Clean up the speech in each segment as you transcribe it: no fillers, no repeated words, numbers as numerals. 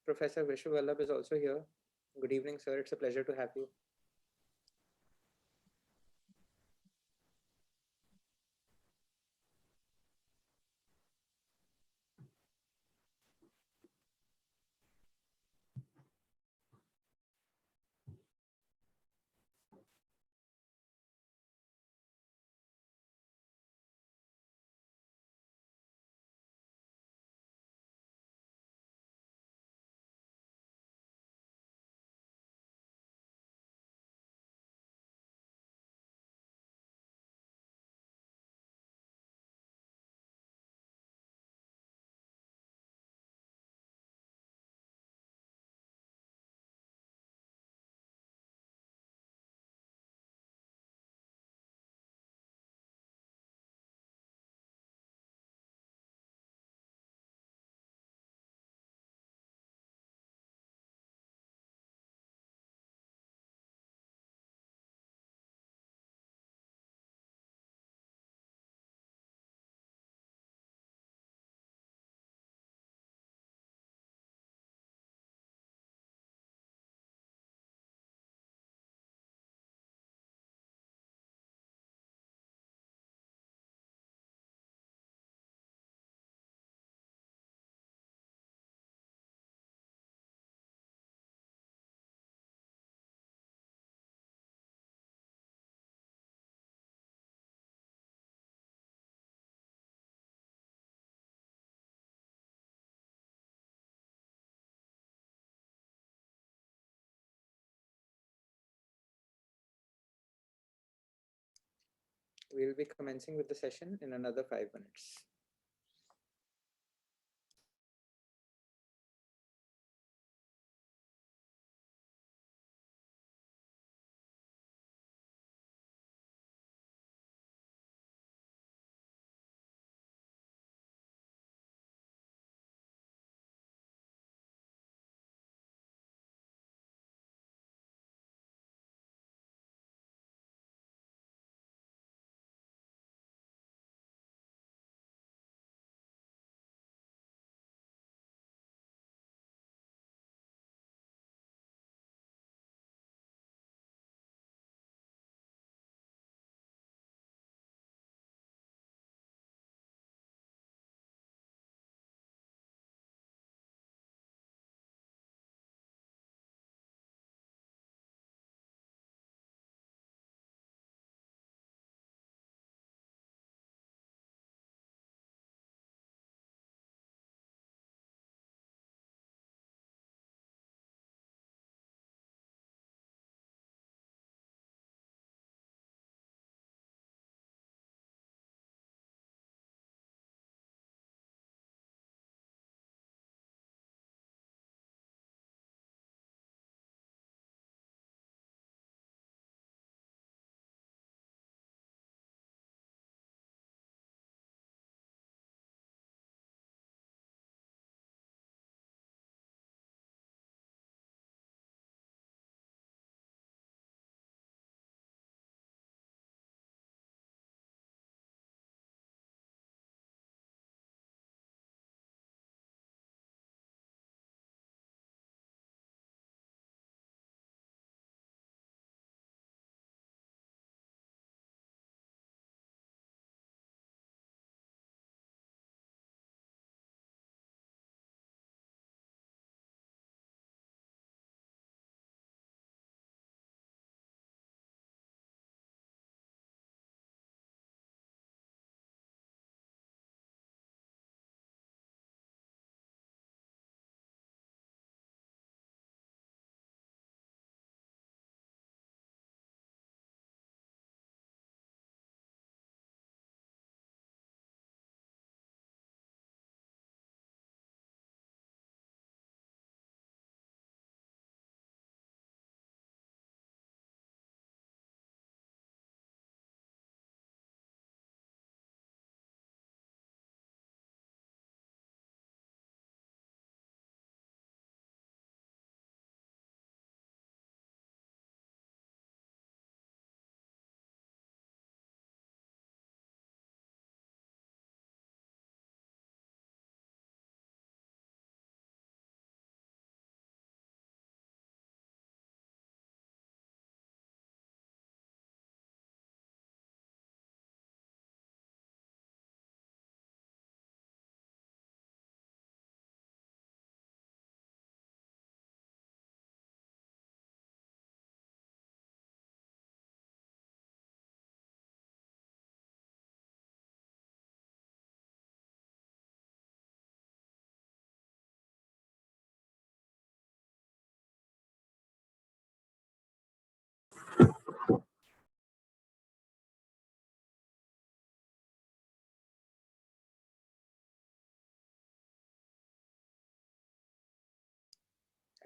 Professor Vishwavallabh is also here. Good evening, sir. It's a pleasure to have you. We'll be commencing with the session in another 5 minutes.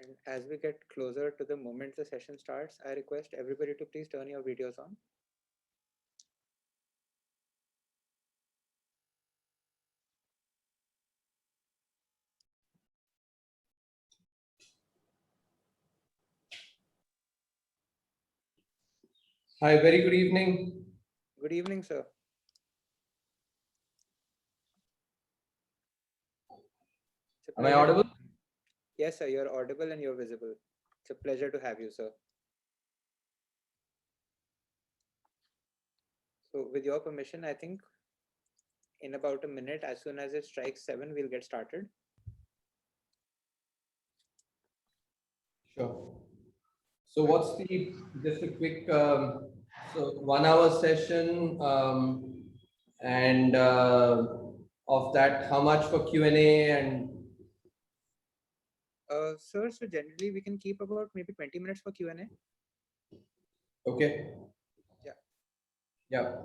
And as we get closer to the moment the session starts, I request everybody to please turn your videos on. Hi, very good evening. Good evening, sir. Am I audible? Yes, sir, you're audible and you're visible. It's a pleasure to have you, sir. So with your permission, I think in about a minute, as soon as it strikes 7, we'll get started. Sure. So what's just a quick, so 1 hour session, and of that, how much for Q&A and? Sir, so generally we can keep about maybe 20 minutes for Q&A. Okay. Yeah. Yeah.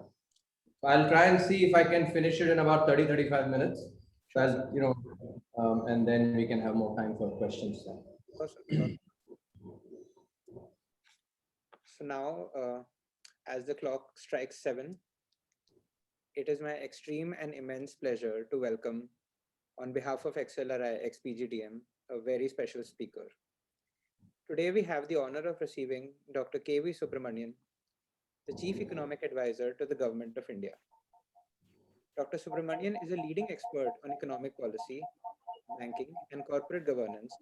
I'll try and see if I can finish it in about 30-35 minutes. So I'll, and then we can have more time for questions. Sure. So now, as the clock strikes 7, it is my extreme and immense pleasure to welcome, on behalf of XLRI ExPGDM, a very special speaker. Today we have the honor of receiving Dr. K.V. Subramanian, the Chief Economic Advisor to the Government of India. Dr. Subramanian is a leading expert on economic policy, banking, and corporate governance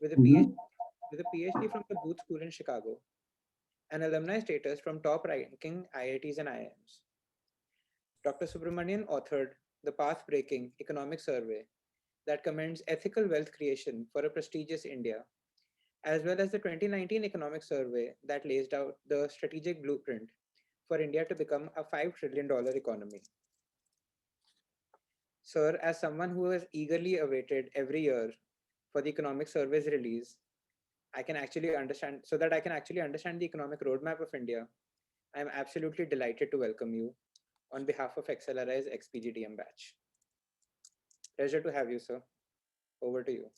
with a PhD from the Booth School in Chicago and alumni status from top-ranking IITs and IIMs. Dr. Subramanian authored the path-breaking economic survey that commends ethical wealth creation for a prestigious India, as well as the 2019 economic survey that lays out the strategic blueprint for India to become a $5 trillion economy. Sir, as someone who has eagerly awaited every year for the economic survey's release, I can actually understand the economic roadmap of India. I am absolutely delighted to welcome you on behalf of XLRI's ExPGDM batch. Pleasure to have you, sir. Over to you.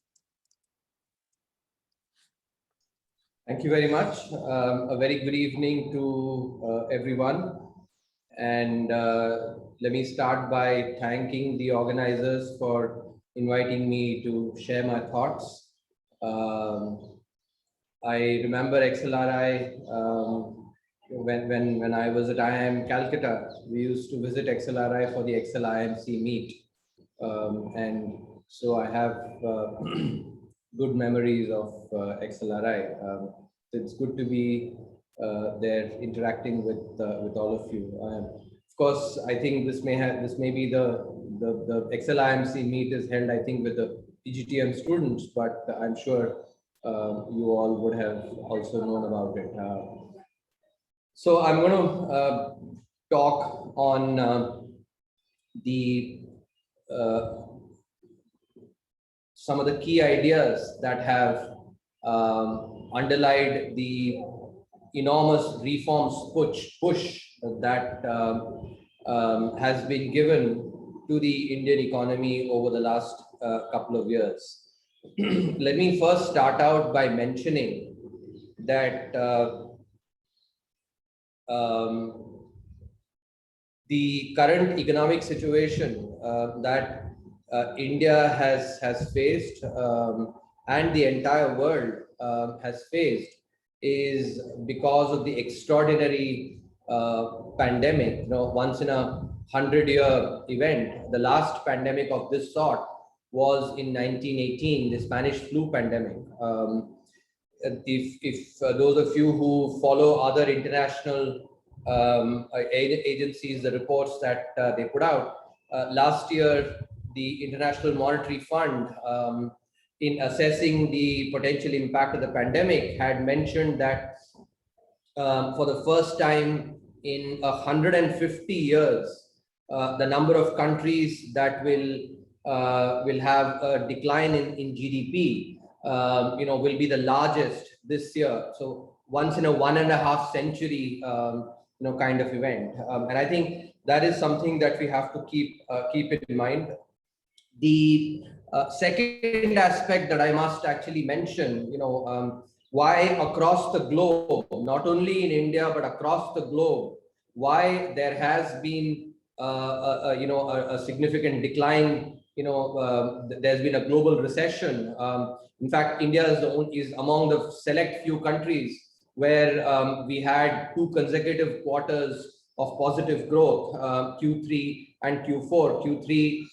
Thank you very much. A very good evening to everyone. And let me start by thanking the organizers for inviting me to share my thoughts. I remember XLRI when I was at IIM Calcutta. We used to visit XLRI for the XLIMC meet, and so I have good memories of XLRI. It's good to be there interacting with all of you. Of course, I think this may be the XLIMC meet is held, I think, with the PGTM students, but I'm sure you all would have also known about it. So I'm going to talk on some of the key ideas that have underlied the enormous reforms push that has been given to the Indian economy over the last couple of years. Let me first start out by mentioning that the current economic situation that India has faced and the entire world has faced is because of the extraordinary pandemic. Once in a 100-year event. The last pandemic of this sort was in 1918, the Spanish flu pandemic. If those of you who follow other international agencies, the reports that they put out, last year, the International Monetary Fund, in assessing the potential impact of the pandemic, had mentioned that for the first time in 150 years, the number of countries that will have a decline in GDP, will be the largest this year. So once in a 1.5 century, kind of event. And I think that is something that we have to keep in mind. The second aspect that I must actually mention, why across the globe, not only in India but across the globe, why there has been a significant decline. There's been a global recession. In fact, India is among the select few countries where we had 2 consecutive quarters of positive growth, Q3 and Q4. Q3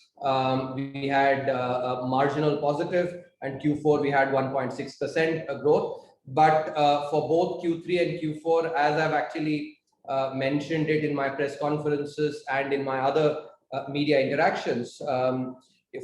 we had a marginal positive, and Q4 we had 1.6% growth. But for both Q3 and Q4, as I've actually mentioned it in my press conferences and in my other media interactions,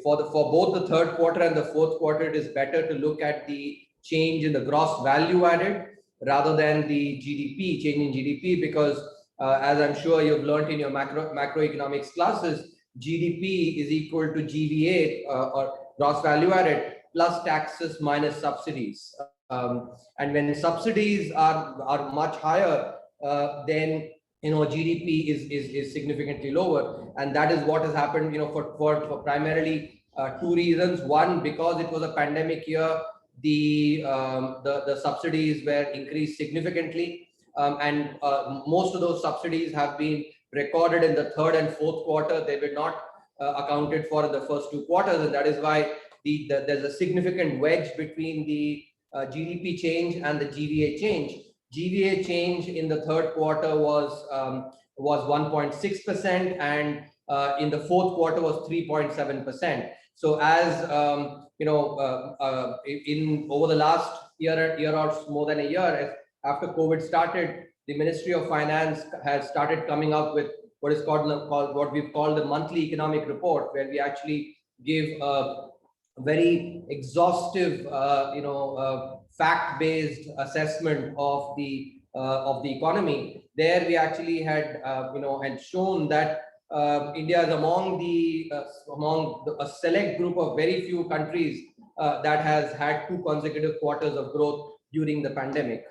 for both the third quarter and the fourth quarter, it is better to look at the change in the gross value added rather than the GDP, change in GDP, because as I'm sure you've learned in your macroeconomics classes, GDP is equal to GVA or gross value added plus taxes minus subsidies. And when subsidies are much higher, then GDP is significantly lower, and that is what has happened. For primarily 2 reasons. One, because it was a pandemic year, the subsidies were increased significantly, and most of those subsidies have been recorded in the third and fourth quarter. They were not accounted for in the first 2 quarters, and that is why there's a significant wedge between the GDP change and the GVA change. GVA change in the third quarter was 1.6%, and in the fourth quarter was 3.7%. So as in over the last year or more than a year after COVID started, the Ministry of Finance has started coming up with what is what we've called the monthly economic report, where we actually give a very exhaustive, fact-based assessment of the economy. There we actually had had shown that India is among a select group of very few countries that has had 2 consecutive quarters of growth during the pandemic.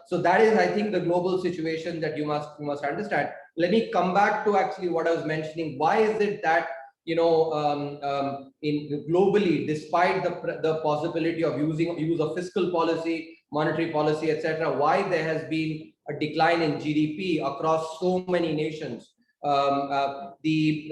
So that is, I think, the global situation that you must understand. Let me come back to actually what I was mentioning. Why is it that globally, despite the possibility of use of fiscal policy, monetary policy, etc., why there has been a decline in GDP across so many nations? The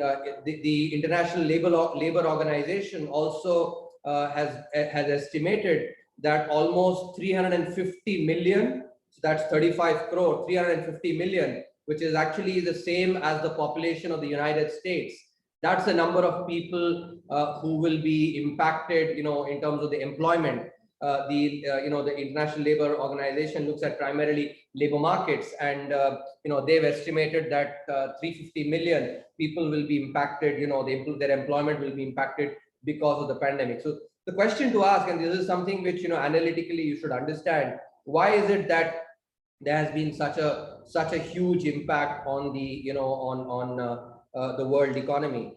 International Labor Organization also has estimated that almost 350 million, so that's 35 crore, 350 million, which is actually the same as the population of the United States. That's the number of people who will be impacted, in terms of the employment. The International Labor Organization looks at primarily labor markets, and they've estimated that 350 million people will be impacted. Their employment will be impacted because of the pandemic. So the question to ask, and this is something which analytically you should understand, why is it that there has been such a huge impact on the the world economy?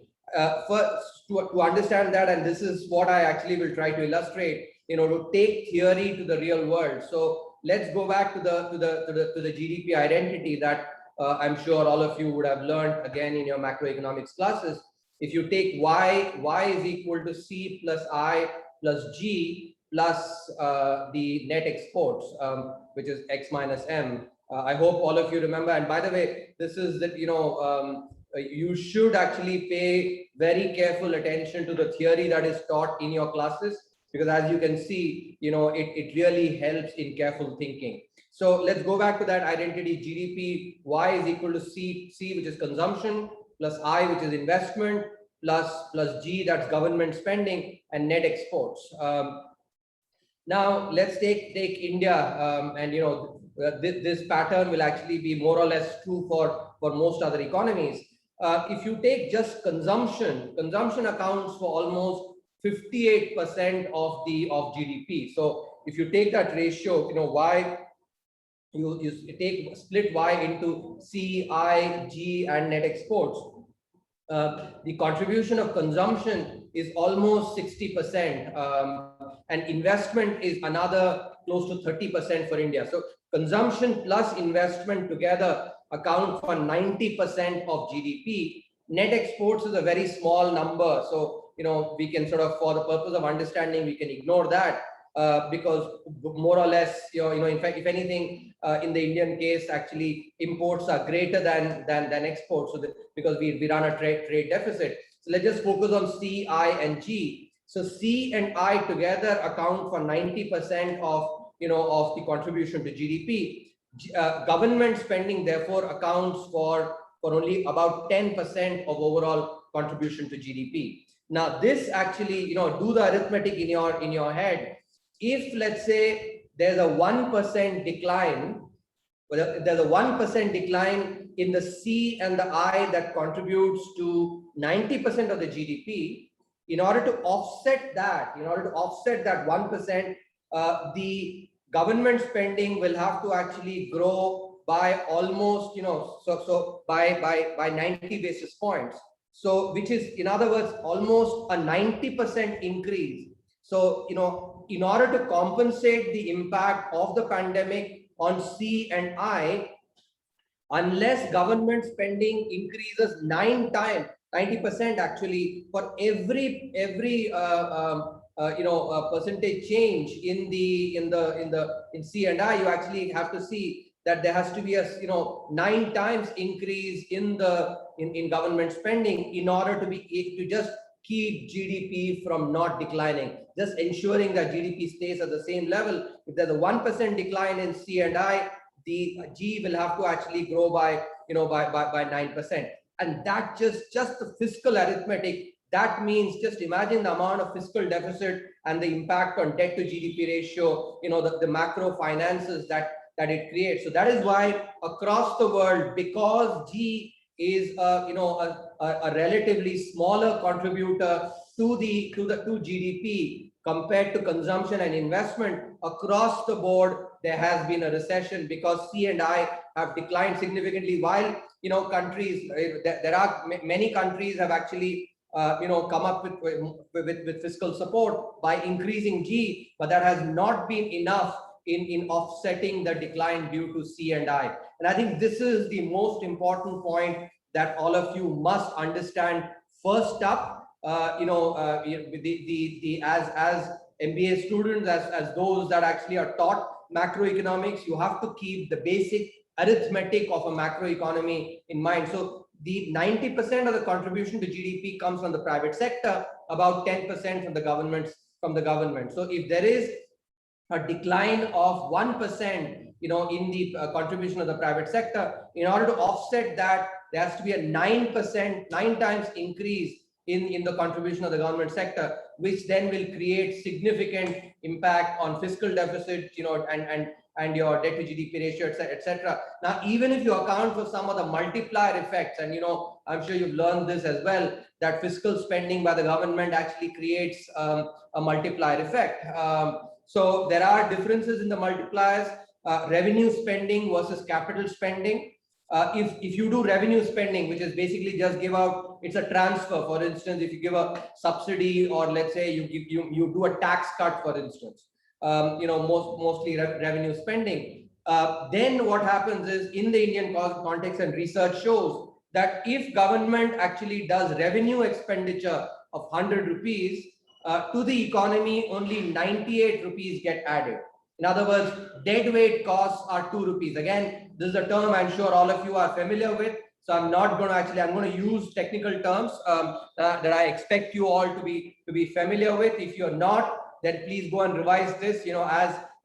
First, to understand that, and this is what I actually will try to illustrate, to take theory to the real world. So let's go back to the GDP identity that I'm sure all of you would have learned again in your macroeconomics classes. If you take y is equal to C plus I plus G plus the net exports, which is X minus M. I hope all of you remember. And by the way, this is that, you should actually pay very careful attention to the theory that is taught in your classes, because as you can see, it really helps in careful thinking. So let's go back to that identity. GDP, Y is equal to C, which is consumption, plus I, which is investment, plus G, that's government spending, and net exports. Now let's take India, and this pattern will actually be more or less true for most other economies. If you take just consumption accounts for almost 58% of GDP. So if you take that ratio, Y, you split Y into C, I, G, and net exports. The contribution of consumption is almost 60%, and investment is another close to 30% for India. So consumption plus investment together account for 90% of GDP. Net exports is a very small number. So we can sort of, for the purpose of understanding, we can ignore that. Because more or less, in fact, if anything, in the Indian case, actually imports are greater than exports. So because we run a trade deficit. So let's just focus on C, I, and G. So C and I together account for 90% of of the contribution to GDP. Government spending therefore accounts for only about 10% of overall contribution to GDP. Now, this actually, do the arithmetic in your head. If let's say there's a 1% decline, there's a 1% decline in the C and the I that contributes to 90% of the GDP. In order to offset that, 1%, the government spending will have to actually grow by almost, by 90 basis points. So, which is, in other words, almost a 90% increase. So, in order to compensate the impact of the pandemic on C and I, unless government spending increases 9 times, 90% actually, for every percentage change in C and I, you actually have to see that there has to be a 9 times increase in government spending in order to just keep GDP from not declining, just ensuring that GDP stays at the same level. If there's a 1% decline in C and I, the G will have to actually grow by 9%. And that just the fiscal arithmetic, that means just imagine the amount of fiscal deficit and the impact on debt to GDP ratio, the macro finances that it creates. So that is why across the world, because G is a relatively smaller contributor to GDP compared to consumption and investment, across the board there has been a recession because C and I have declined significantly. While countries, there are many countries have actually come up with fiscal support by increasing G, but that has not been enough in offsetting the decline due to C and I. And I think this is the most important point that all of you must understand. First up, as MBA students, as those that actually are taught macroeconomics, you have to keep the basic arithmetic of a macroeconomy in mind. So the 90% of the contribution to GDP comes from the private sector, about 10% from the government. So if there is a decline of 1%, in the contribution of the private sector, in order to offset that, there has to be a 9 times increase in the contribution of the government sector, which then will create significant impact on fiscal deficit, and your debt to GDP ratio, etc. Now, even if you account for some of the multiplier effects, and I'm sure you've learned this as well, that fiscal spending by the government actually creates a multiplier effect. So there are differences in the multipliers, revenue spending versus capital spending. If you do revenue spending, which is basically just give out, it's a transfer. For instance, if you give a subsidy, or let's say you do a tax cut, for instance, mostly revenue spending. Then what happens is, in the Indian context, and research shows that if government actually does revenue expenditure of 100 rupees to the economy, only 98 rupees get added. In other words, deadweight costs are 2 rupees. Again, this is a term I'm sure all of you are familiar with. So I'm not going to I'm going to use technical terms that I expect you all to be familiar with. If you're not, then please go and revise this.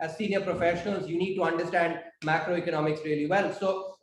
As senior professionals, you need to understand macroeconomics really well. So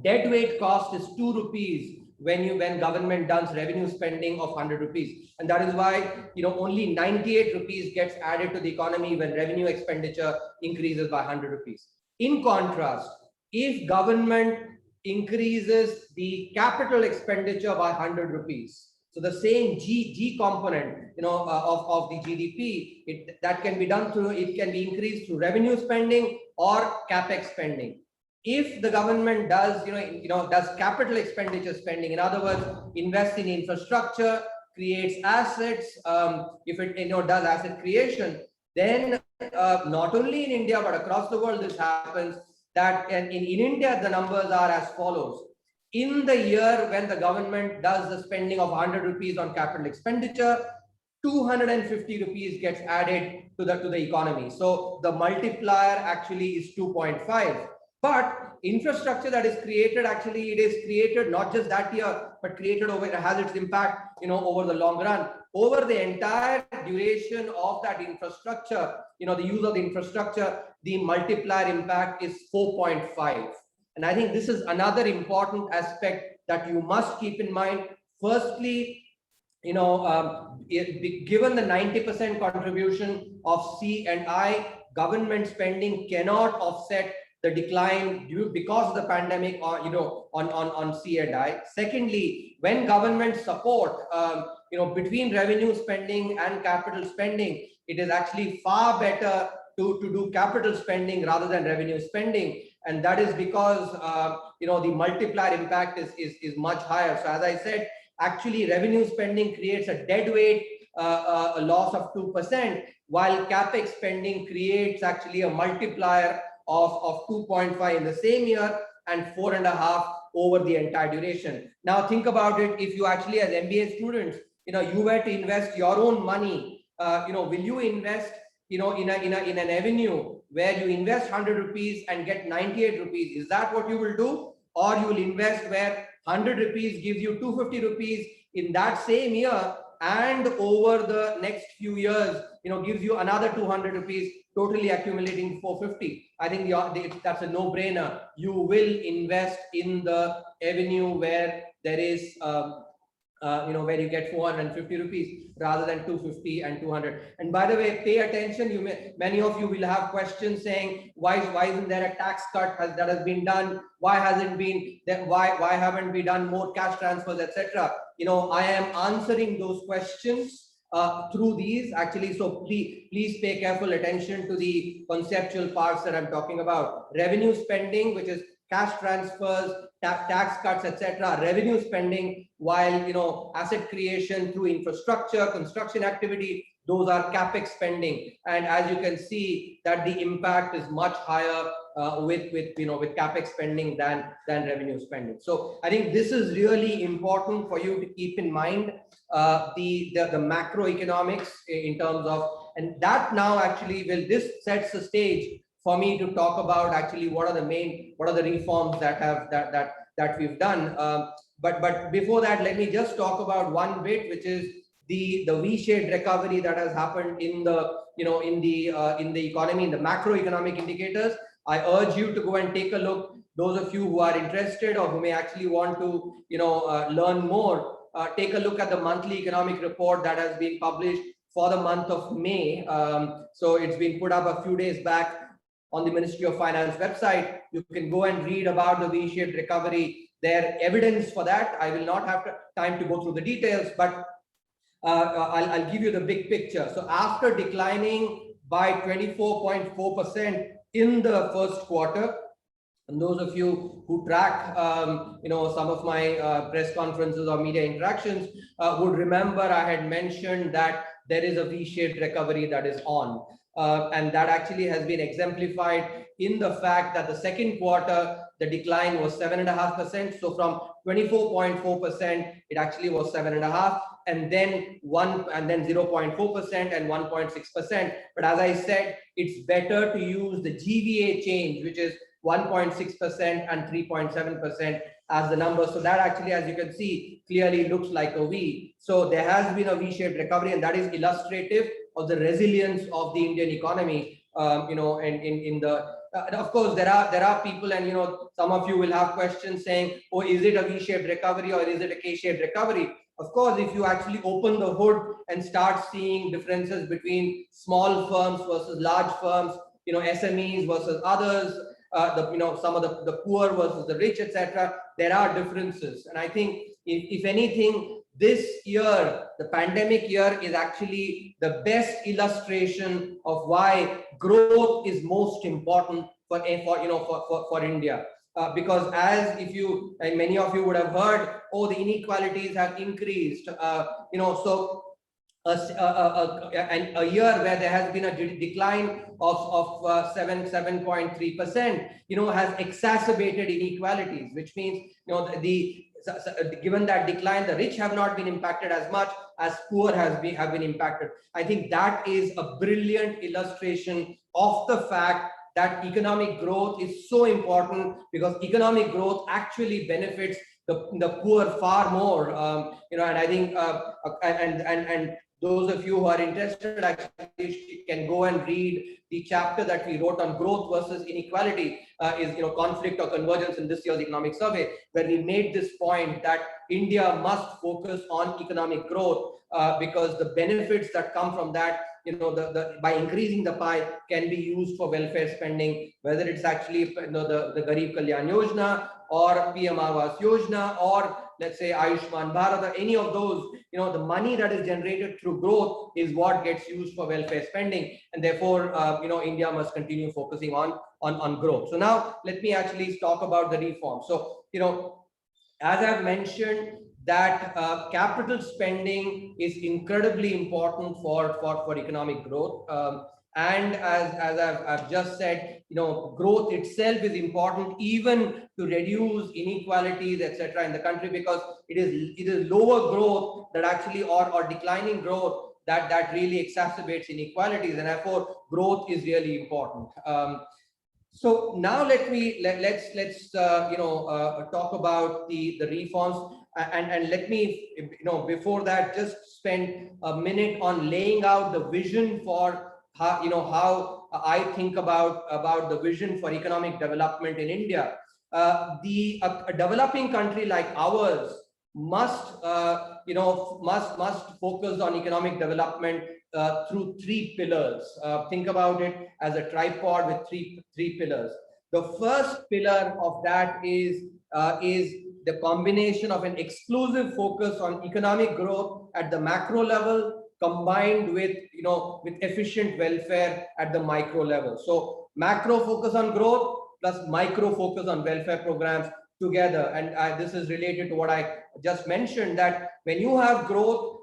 deadweight cost is 2 rupees when government does revenue spending of 100 rupees. And that is why, only 98 rupees gets added to the economy when revenue expenditure increases by 100 rupees. In contrast, if government increases the capital expenditure by 100 rupees, so the same G component, of the GDP, that can be done through, it can be increased through revenue spending or capex spending. If the government does, does capital expenditure spending, in other words, invest in infrastructure, creates assets, if it does asset creation, then not only in India but across the world this happens. That in India the numbers are as follows: In the year when the government does the spending of 100 rupees on capital expenditure, 250 rupees gets added to the economy. So the multiplier actually is 2.5. But infrastructure that is created, actually it is created not just that year, but created over, it has its impact, over the long run. Over the entire duration of that infrastructure, the use of the infrastructure, the multiplier impact is 4.5. And I think this is another important aspect that you must keep in mind. Firstly, given the 90% contribution of C&I, government spending cannot offset the decline because of the pandemic, or on C&I. Secondly, when government support, between revenue spending and capital spending, it is actually far better to do capital spending rather than revenue spending, and that is because the multiplier impact is much higher. So as I said, actually revenue spending creates a dead weight, a loss of 2%, while capex spending creates actually a multiplier of 2.5 in the same year and 4.5 over the entire duration. Now think about it. If you actually, as MBA students, you were to invest your own money, will you invest in an avenue where you invest 100 rupees and get 98 rupees? Is that what you will do? Or you will invest where 100 rupees gives you 250 rupees in that same year, and over the next few years, gives you another 200 rupees, totally accumulating 450. I think that's a no-brainer. You will invest in the avenue where there is where you get 450 rupees rather than 250 and 200. And by the way, pay attention. Many of you will have questions saying, why isn't there a tax cut that has been done? Why hasn't been that? Why haven't we done more cash transfers, etc.? I am answering those questions through these actually. So please pay careful attention to the conceptual parts that I'm talking about. Revenue spending, which is cash transfers, tax cuts, etc. Revenue spending, while asset creation through infrastructure, construction activity, those are capex spending. And as you can see, that the impact is much higher with capex spending than revenue spending. So I think this is really important for you to keep in mind, the macroeconomics in terms of, and that now actually this sets the stage for me to talk about actually what are the reforms that we've done. But before that, let me just talk about one bit, which is the V-shaped recovery that has happened in the economy, in the macroeconomic indicators. I urge you to go and take a look. Those of you who are interested or who may actually want to learn more, take a look at the monthly economic report that has been published for the month of May. So it's been put up a few days back on the Ministry of Finance website. You can go and read about the V-shaped recovery. There evidence for that. I will not have time to go through the details, but I'll give you the big picture. So after declining by 24.4% in the first quarter, and those of you who track some of my press conferences or media interactions would remember I had mentioned that there is a V-shaped recovery that is on. And that actually has been exemplified in the fact that the second quarter, the decline was 7.5%. So from 24.4%, it actually was 7.5%, and then 0.4% and 1.6%. But as I said, it's better to use the GVA change, which is 1.6% and 3.7% as the numbers. So that actually, as you can see, clearly looks like a V. So there has been a V-shaped recovery, and that is illustrative of the resilience of the Indian economy. And of course, there are people, and some of you will have questions saying, oh, is it a V-shaped recovery or is it a K-shaped recovery? Of course, if you actually open the hood and start seeing differences between small firms versus large firms, SMEs versus others, some of the poor versus the rich, etc., there are differences. And I think if anything, this year, the pandemic year, is actually the best illustration of why growth is most important for India. Because and many of you would have heard, oh, the inequalities have increased. So a year where there has been a decline of 7.3%, has exacerbated inequalities, which means, given that decline, the rich have not been impacted as much as poor have been impacted. I think that is a brilliant illustration of the fact that economic growth is so important, because economic growth actually benefits the poor far more. And I think and those of you who are interested actually can go and read the chapter that we wrote on growth versus inequality, is conflict or convergence, in this year's economic survey, where we made this point that India must focus on economic growth, because the benefits that come from that, by increasing the pie, can be used for welfare spending, whether it's actually the Garib Kalyan Yojana or PM Awas Yojana, or let's say Ayushman Bharat, or any of those. The money that is generated through growth is what gets used for welfare spending, and therefore India must continue focusing on growth. So now let me actually talk about the reform. So as I've mentioned, that capital spending is incredibly important for economic growth. And as I've just said, growth itself is important even to reduce inequalities, etc., in the country, because it is lower growth that actually, or declining growth that really exacerbates inequalities, and therefore growth is really important. So now let's talk about the reforms, and let me before that just spend a minute on laying out the vision for how I think about the vision for economic development in India. A developing country like ours must focus on economic development through three pillars. Think about it as a tripod with three pillars. The first pillar of that is the combination of an exclusive focus on economic growth at the macro level, combined with efficient welfare at the micro level. So macro focus on growth plus micro focus on welfare programs together. And this is related to what I just mentioned, that when you have growth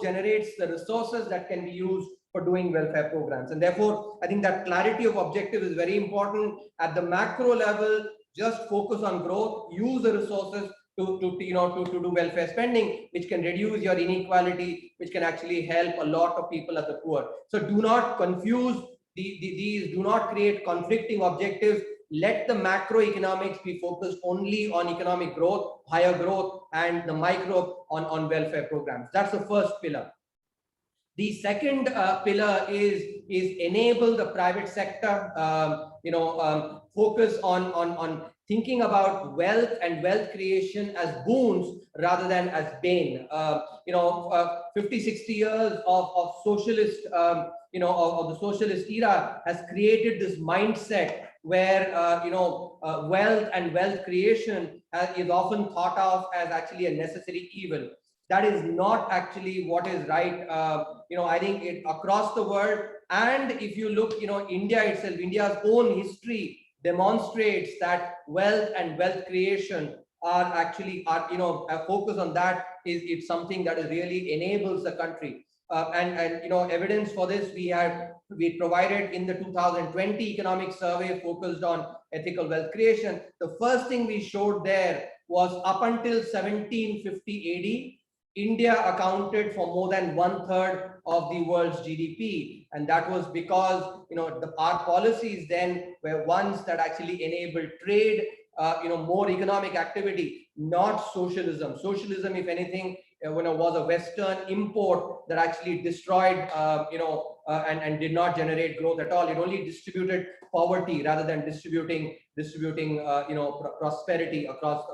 generates the resources that can be used for doing welfare programs. And therefore, I think that clarity of objective is very important. At the macro level, just focus on growth, use the resources to do welfare spending, which can reduce your inequality, which can actually help a lot of people at the poor. So do not confuse these, do not create conflicting objectives. Let the macroeconomics be focused only on economic growth, higher growth, and the micro on welfare programs. That's the first pillar. The second pillar is enable the private sector, focus on thinking about wealth and wealth creation as boons rather than as bane. 50, 60 years of socialist, of the socialist era has created this mindset where wealth and wealth creation is often thought of as actually a necessary evil. That is not actually what is right. I think across the world, and if you look, India itself, India's own history demonstrates that wealth and wealth creation are actually a focus on that is something that is really enables the country. And evidence for this we provided in the 2020 economic survey focused on ethical wealth creation. The first thing we showed there was up until 1750 AD, India accounted for more than 1/3 of the world's GDP, and that was because our policies then were ones that actually enabled trade, more economic activity, not socialism. Socialism, if anything, was a Western import that actually destroyed, and did not generate growth at all. It only distributed poverty rather than distributing prosperity across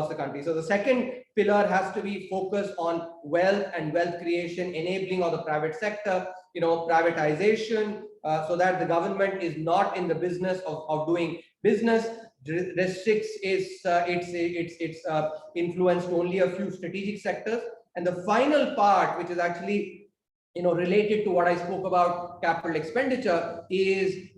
the country. So the second pillar has to be focused on wealth and wealth creation, enabling of the private sector, privatization, so that the government is not in the business of doing business, restricts its influence to only a few strategic sectors. And the final part, which is actually related to what I spoke about capital expenditure, is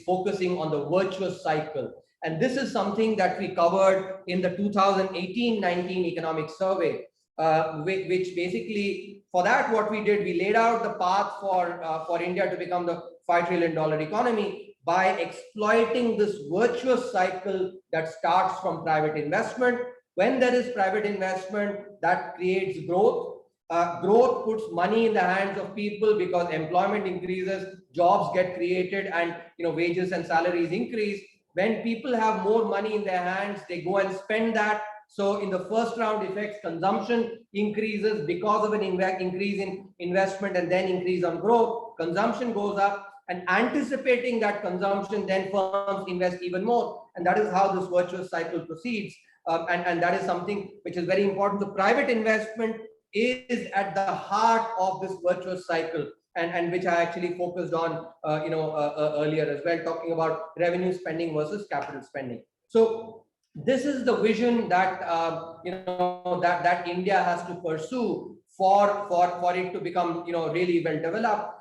focusing on the virtuous cycle. And this is something that we covered in the 2018-19 economic survey. which basically, for that, what we did, we laid out the path for India to become the $5 trillion economy by exploiting this virtuous cycle that starts from private investment. When there is private investment, that creates growth. Growth puts money in the hands of people because employment increases, jobs get created, and wages and salaries increase. When people have more money in their hands, they go and spend that. So in the first round effects, consumption increases because of an increase in investment and then increase on growth. Consumption goes up, and anticipating that consumption, then firms invest even more. And that is how this virtuous cycle proceeds. And that is something which is very important. The private investment is at the heart of this virtuous cycle, and which I actually focused on earlier as well, talking about revenue spending versus capital spending. So this is the vision that that India has to pursue for it to become really well developed,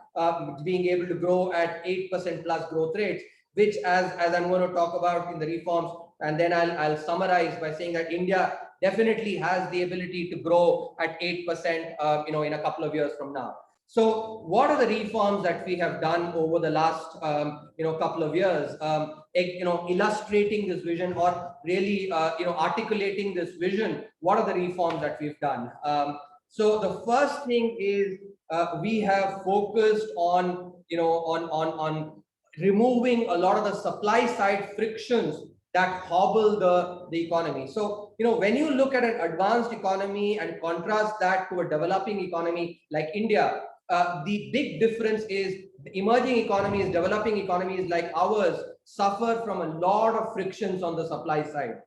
being able to grow at 8% plus growth rates, which as I'm going to talk about in the reforms, and then I'll summarize by saying that India definitely has the ability to grow at 8% in a couple of years from now. So what are the reforms that we have done over the last couple of years, illustrating this vision, or really articulating this vision? What are the reforms that we've done? So the first thing is we have focused on removing a lot of the supply side frictions that hobble the economy. So when you look at an advanced economy and contrast that to a developing economy like India, the big difference is the emerging economies, developing economies like ours, suffer from a lot of frictions on the supply side.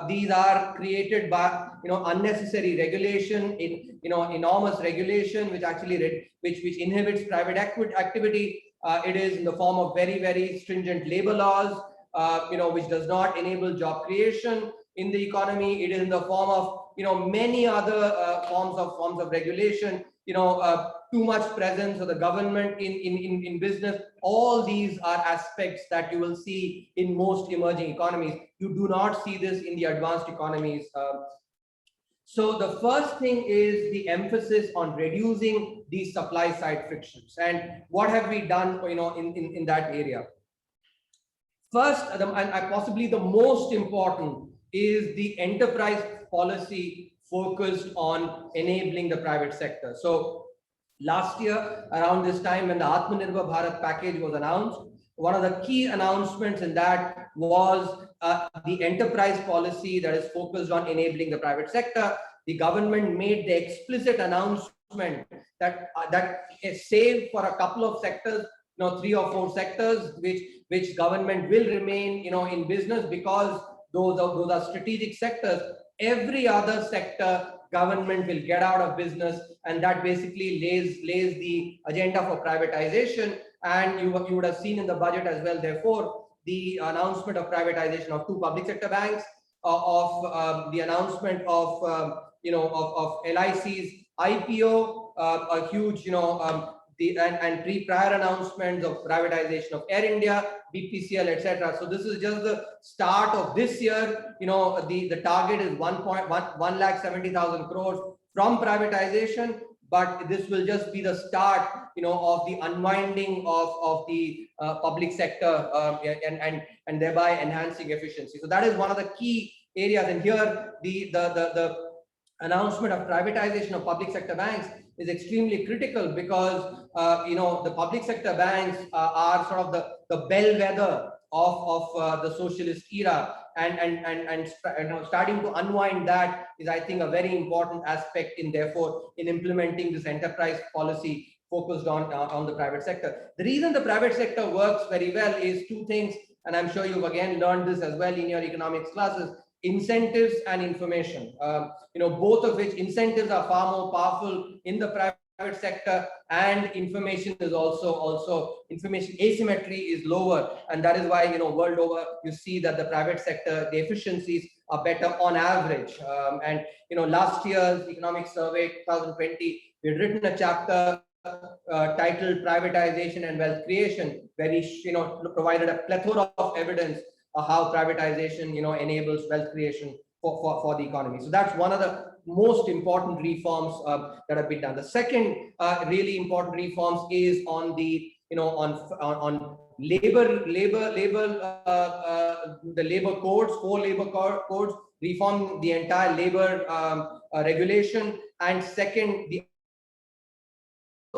These are created by unnecessary regulation, enormous regulation, which actually which inhibits private activity. It is in the form of very, very stringent labor laws, which does not enable job creation in the economy. It is in the form of many other forms of regulation. Too much presence of the government in business. All these are aspects that you will see in most emerging economies. You do not see this in the advanced economies. So the first thing is the emphasis on reducing these supply side frictions. And what have we done in that area? First, and possibly the most important, is the enterprise policy focused on enabling the private sector. So last year, around this time, when the Atmanirbhar Bharat package was announced, one of the key announcements in that was the enterprise policy that is focused on enabling the private sector. The government made the explicit announcement that save for a couple of sectors, 3 or 4 sectors, which government will remain in business because those are strategic sectors. Every other sector, government will get out of business, and that basically lays the agenda for privatization. And you would have seen in the budget as well, therefore, the announcement of privatization of 2 public sector banks, of the announcement of LIC's IPO, a huge and prior announcements of privatization of Air India, BPCL, etc. So this is just the start of this year. The target is 1,70,000 crores from privatization, but this will just be the start, of the unwinding of the public sector, and thereby enhancing efficiency. So that is one of the key areas. And here the announcement of privatization of public sector banks is extremely critical, because the public sector banks are sort of the bellwether of the socialist era, and starting to unwind that is, I think, a very important aspect in implementing this enterprise policy focused on the private sector. The reason the private sector works very well is 2 things, and I'm sure you've again learned this as well in your economics classes: incentives and information. Both of which, incentives are far more powerful in the private sector, and information is also information asymmetry is lower, and that is why world over you see that the private sector, the efficiencies are better on average. And last year's economic survey 2020, we had written a chapter titled Privatization and Wealth Creation, where we provided a plethora of evidence of how privatization enables wealth creation for the economy. So that's one of the most important reforms that have been done. The second really important reforms is on the on the labor codes, four labor codes, reform the entire labor regulation, and second,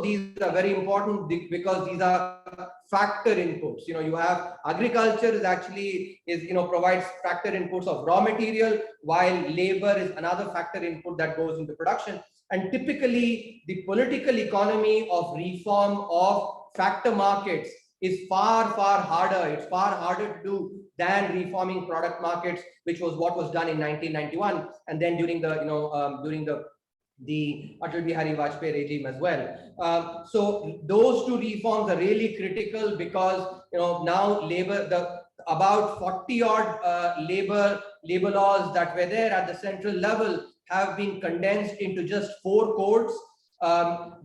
these are very important because these are factor inputs. You have agriculture is provides factor inputs of raw material, while labor is another factor input that goes into production. And typically, the political economy of reform of factor markets is far harder. It's far harder to do than reforming product markets, which was what was done in 1991, and then during the Atal Bihari Vajpayee regime as well. So those two reforms are really critical because now about 40 odd labor laws that were there at the central level have been condensed into just 4 codes.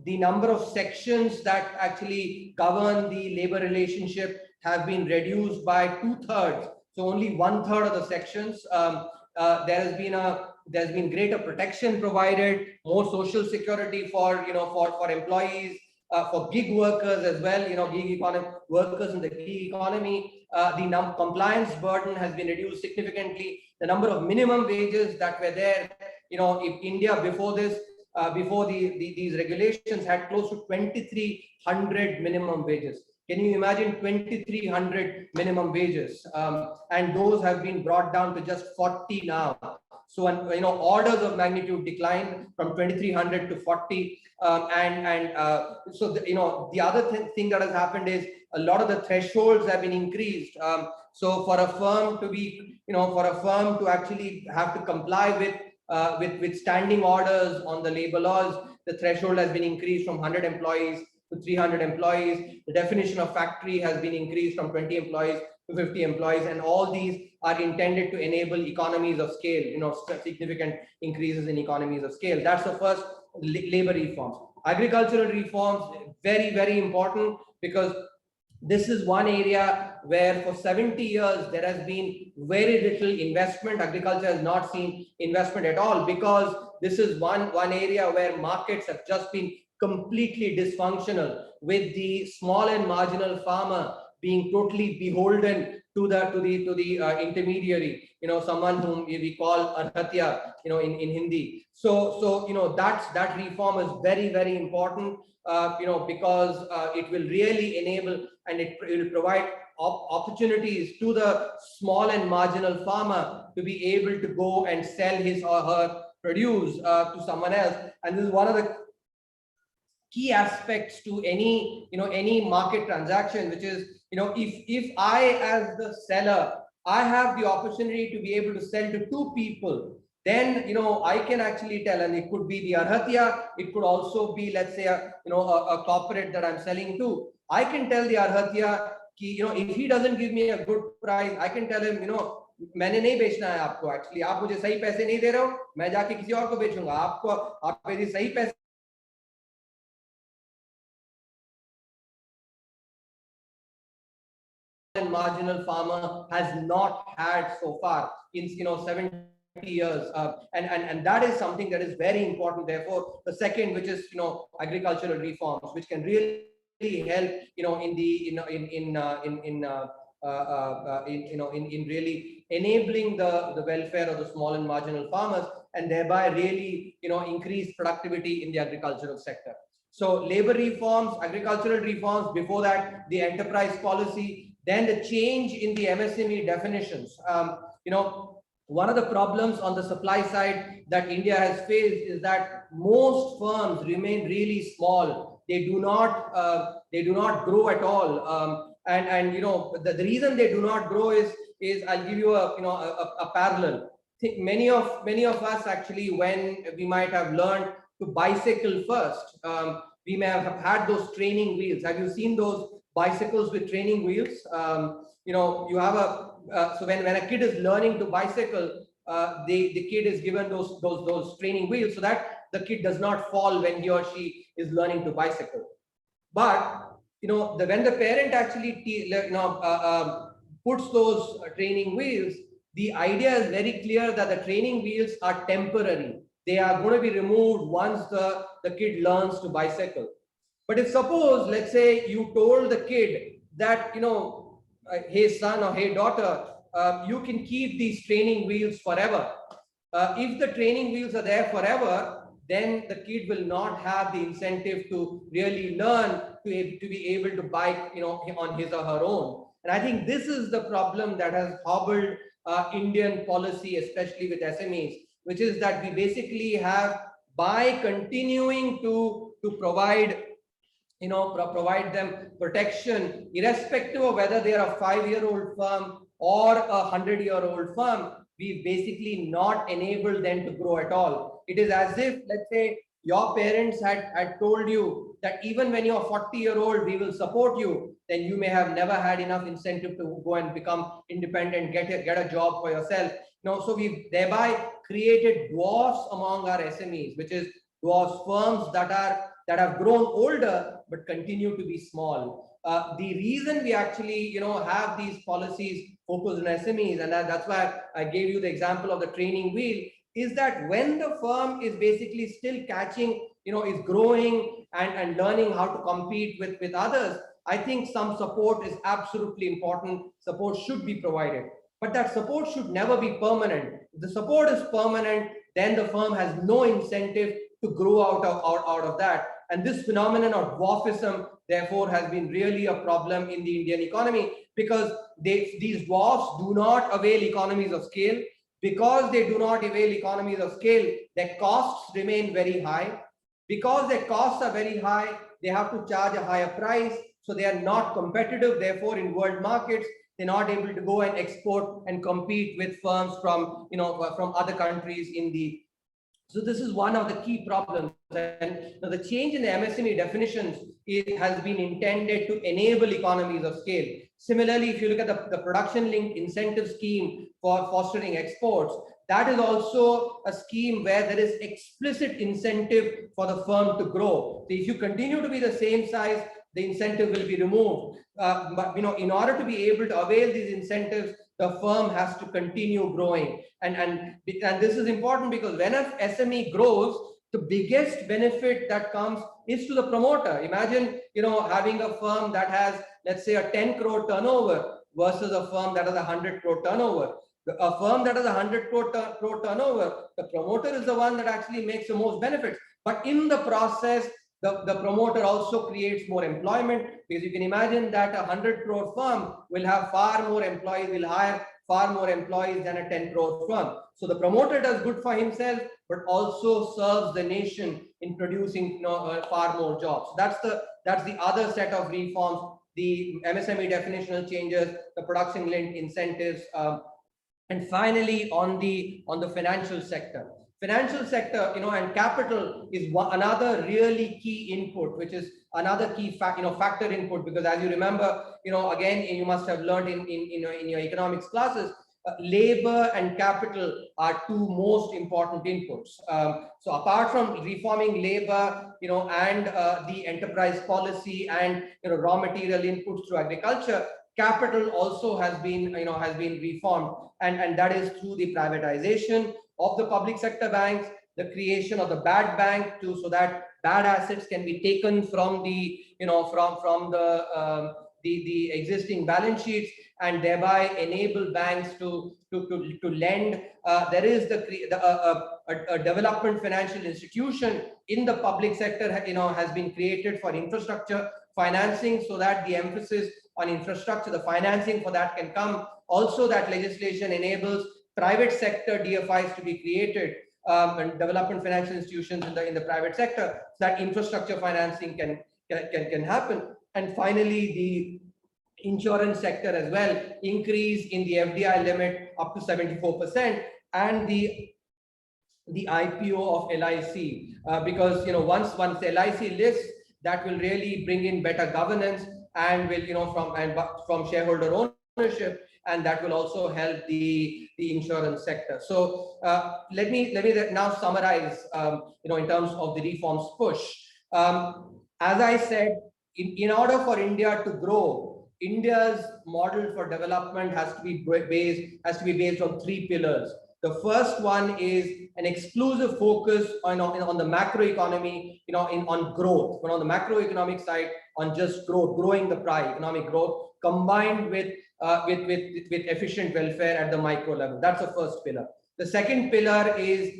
The number of sections that actually govern the labor relationship have been reduced by 2/3. So only 1/3 of the sections. There's been greater protection provided, more social security for employees, for gig workers as well, workers in the gig economy. The compliance burden has been reduced significantly. The number of minimum wages that were there, if India before this, before these regulations had close to 2,300 minimum wages. Can you imagine 2,300 minimum wages? And those have been brought down to just 40 now. So, orders of magnitude decline from 2,300 to 40. So, the other thing that has happened is a lot of the thresholds have been increased. So, for a firm to be, to actually have to comply with standing orders on the labor laws, the threshold has been increased from 100 employees to 300 employees. The definition of factory has been increased from 20 employees to 50 employees, and all these are intended to enable economies of scale, significant increases in economies of scale. That's the first labor reforms. Agricultural reforms, very important, because this is one area where for 70 years there has been very little investment. Agriculture has not seen investment at all, because this is one area where markets have just been completely dysfunctional, with the small and marginal farmer being totally beholden to the intermediary, someone whom we call arhatya, in Hindi. So that reform is very important, because it will really enable, and it will provide opportunities to the small and marginal farmer to be able to go and sell his or her produce to someone else. And this is one of the key aspects to any market transaction, which is, if I, as the seller, I have the opportunity to be able to sell to 2 people, then I can actually tell, and it could be the arhatya, it could also be, let's say, a corporate that I'm selling to. I can tell the arhatya, if he doesn't give me a good price, I can tell him, मैंने नहीं बेचना है आपको, actually आप मुझे सही पैसे नहीं दे रहे हो, मैं जाके किसी और को बेचूंगा, आप यदि सही पैसे and marginal farmer has not had so far in 70 years, and that is something that is very important. Therefore, the second, which is agricultural reforms, which can really help in really enabling the welfare of the small and marginal farmers, and thereby really increase productivity in the agricultural sector. So labor reforms, agricultural reforms, before that the enterprise policy, then the change in the MSME definitions. One of the problems on the supply side that India has faced is that most firms remain really small. They do not grow at all. The reason they do not grow is I'll give you a parallel. Many of us actually, when we might have learned to bicycle first, we may have had those training wheels. Have you seen those bicycles with training wheels? You have so when a kid is learning to bicycle, the kid is given those training wheels so that the kid does not fall when he or she is learning to bicycle. But when the parent actually puts those training wheels, the idea is very clear that the training wheels are temporary. they are going to be removed once the kid learns to bicycle. But if suppose, let's say you told the kid that, hey son or hey daughter, you can keep these training wheels forever. If the training wheels are there forever, then the kid will not have the incentive to really learn to be able to bike, on his or her own. And I think this is the problem that has hobbled Indian policy, especially with SMEs, which is that we basically have, by continuing to provide provide them protection, irrespective of whether they are a 5-year-old firm or a 100-year-old firm, we basically not enable them to grow at all. It is as if, let's say, your parents had told you that even when you're 40-year-old, we will support you, then you may have never had enough incentive to go and become independent, get a job for yourself. So we've thereby created dwarfs among our SMEs, which is dwarfs firms that have grown older but continue to be small. The reason we actually have these policies focused on SMEs, and that's why I gave you the example of the training wheel, is that when the firm is basically still catching, is growing and learning how to compete with others, I think some support is absolutely important. Support should be provided, but that support should never be permanent. If the support is permanent, then the firm has no incentive to grow out of that. And this phenomenon of dwarfism, therefore, has been really a problem in the Indian economy, because these dwarfs do not avail economies of scale. Because they do not avail economies of scale, their costs remain very high. Because their costs are very high, they have to charge a higher price. So they are not competitive. Therefore, in world markets, they're not able to go and export and compete with firms from other countries in the. So this is one of the key problems. And the change in the MSME definitions has been intended to enable economies of scale. Similarly, if you look at the production-linked incentive scheme for fostering exports, that is also a scheme where there is explicit incentive for the firm to grow. So if you continue to be the same size, the incentive will be removed. But in order to be able to avail these incentives, the firm has to continue growing. And this is important, because when an SME grows, the biggest benefit that comes is to the promoter. Imagine, having a firm that has, let's say, a 10 crore turnover versus a firm that has a 100 crore turnover. A firm that has a 100 crore turnover, the promoter is the one that actually makes the most benefits. But in the process, the promoter also creates more employment, because you can imagine that a 100 crore firm will have far more employees, will hire far more employees than a 10 crore firm. So the promoter does good for himself, but also serves the nation in producing far more jobs. That's the other set of reforms: the MSME definitional changes, the production-linked incentives, and finally on the financial sector. Financial sector, and capital is another really key input, which is another key factor input, because as you remember, again, you must have learned in your economics classes, labor and capital are two most important inputs. So apart from reforming labor, and the enterprise policy and raw material inputs through agriculture, capital also has been reformed, and that is through the privatization of the public sector banks, the creation of the bad bank so that bad assets can be taken from the the existing balance sheets, and thereby enable banks to lend. There is a development financial institution in the public sector has been created for infrastructure financing, so that the emphasis on infrastructure, the financing for that can come. Also, that legislation enables private sector DFIs to be created, and development financial institutions in the private sector, so that infrastructure financing can happen. And finally, the insurance sector as well, increase in the FDI limit up to 74%, and the IPO of LIC, because once LIC lists, that will really bring in better governance and will from shareholder ownership, and that will also help the insurance sector. So let me now summarize in terms of the reforms push. As I said, in order for India to grow, India's model for development has to be based on three pillars. The first one is an exclusive focus on the macroeconomy, on growth, on the macroeconomic side, on just growth, growing the pie, economic growth, combined with efficient welfare at the micro level. That's the first pillar. The second pillar is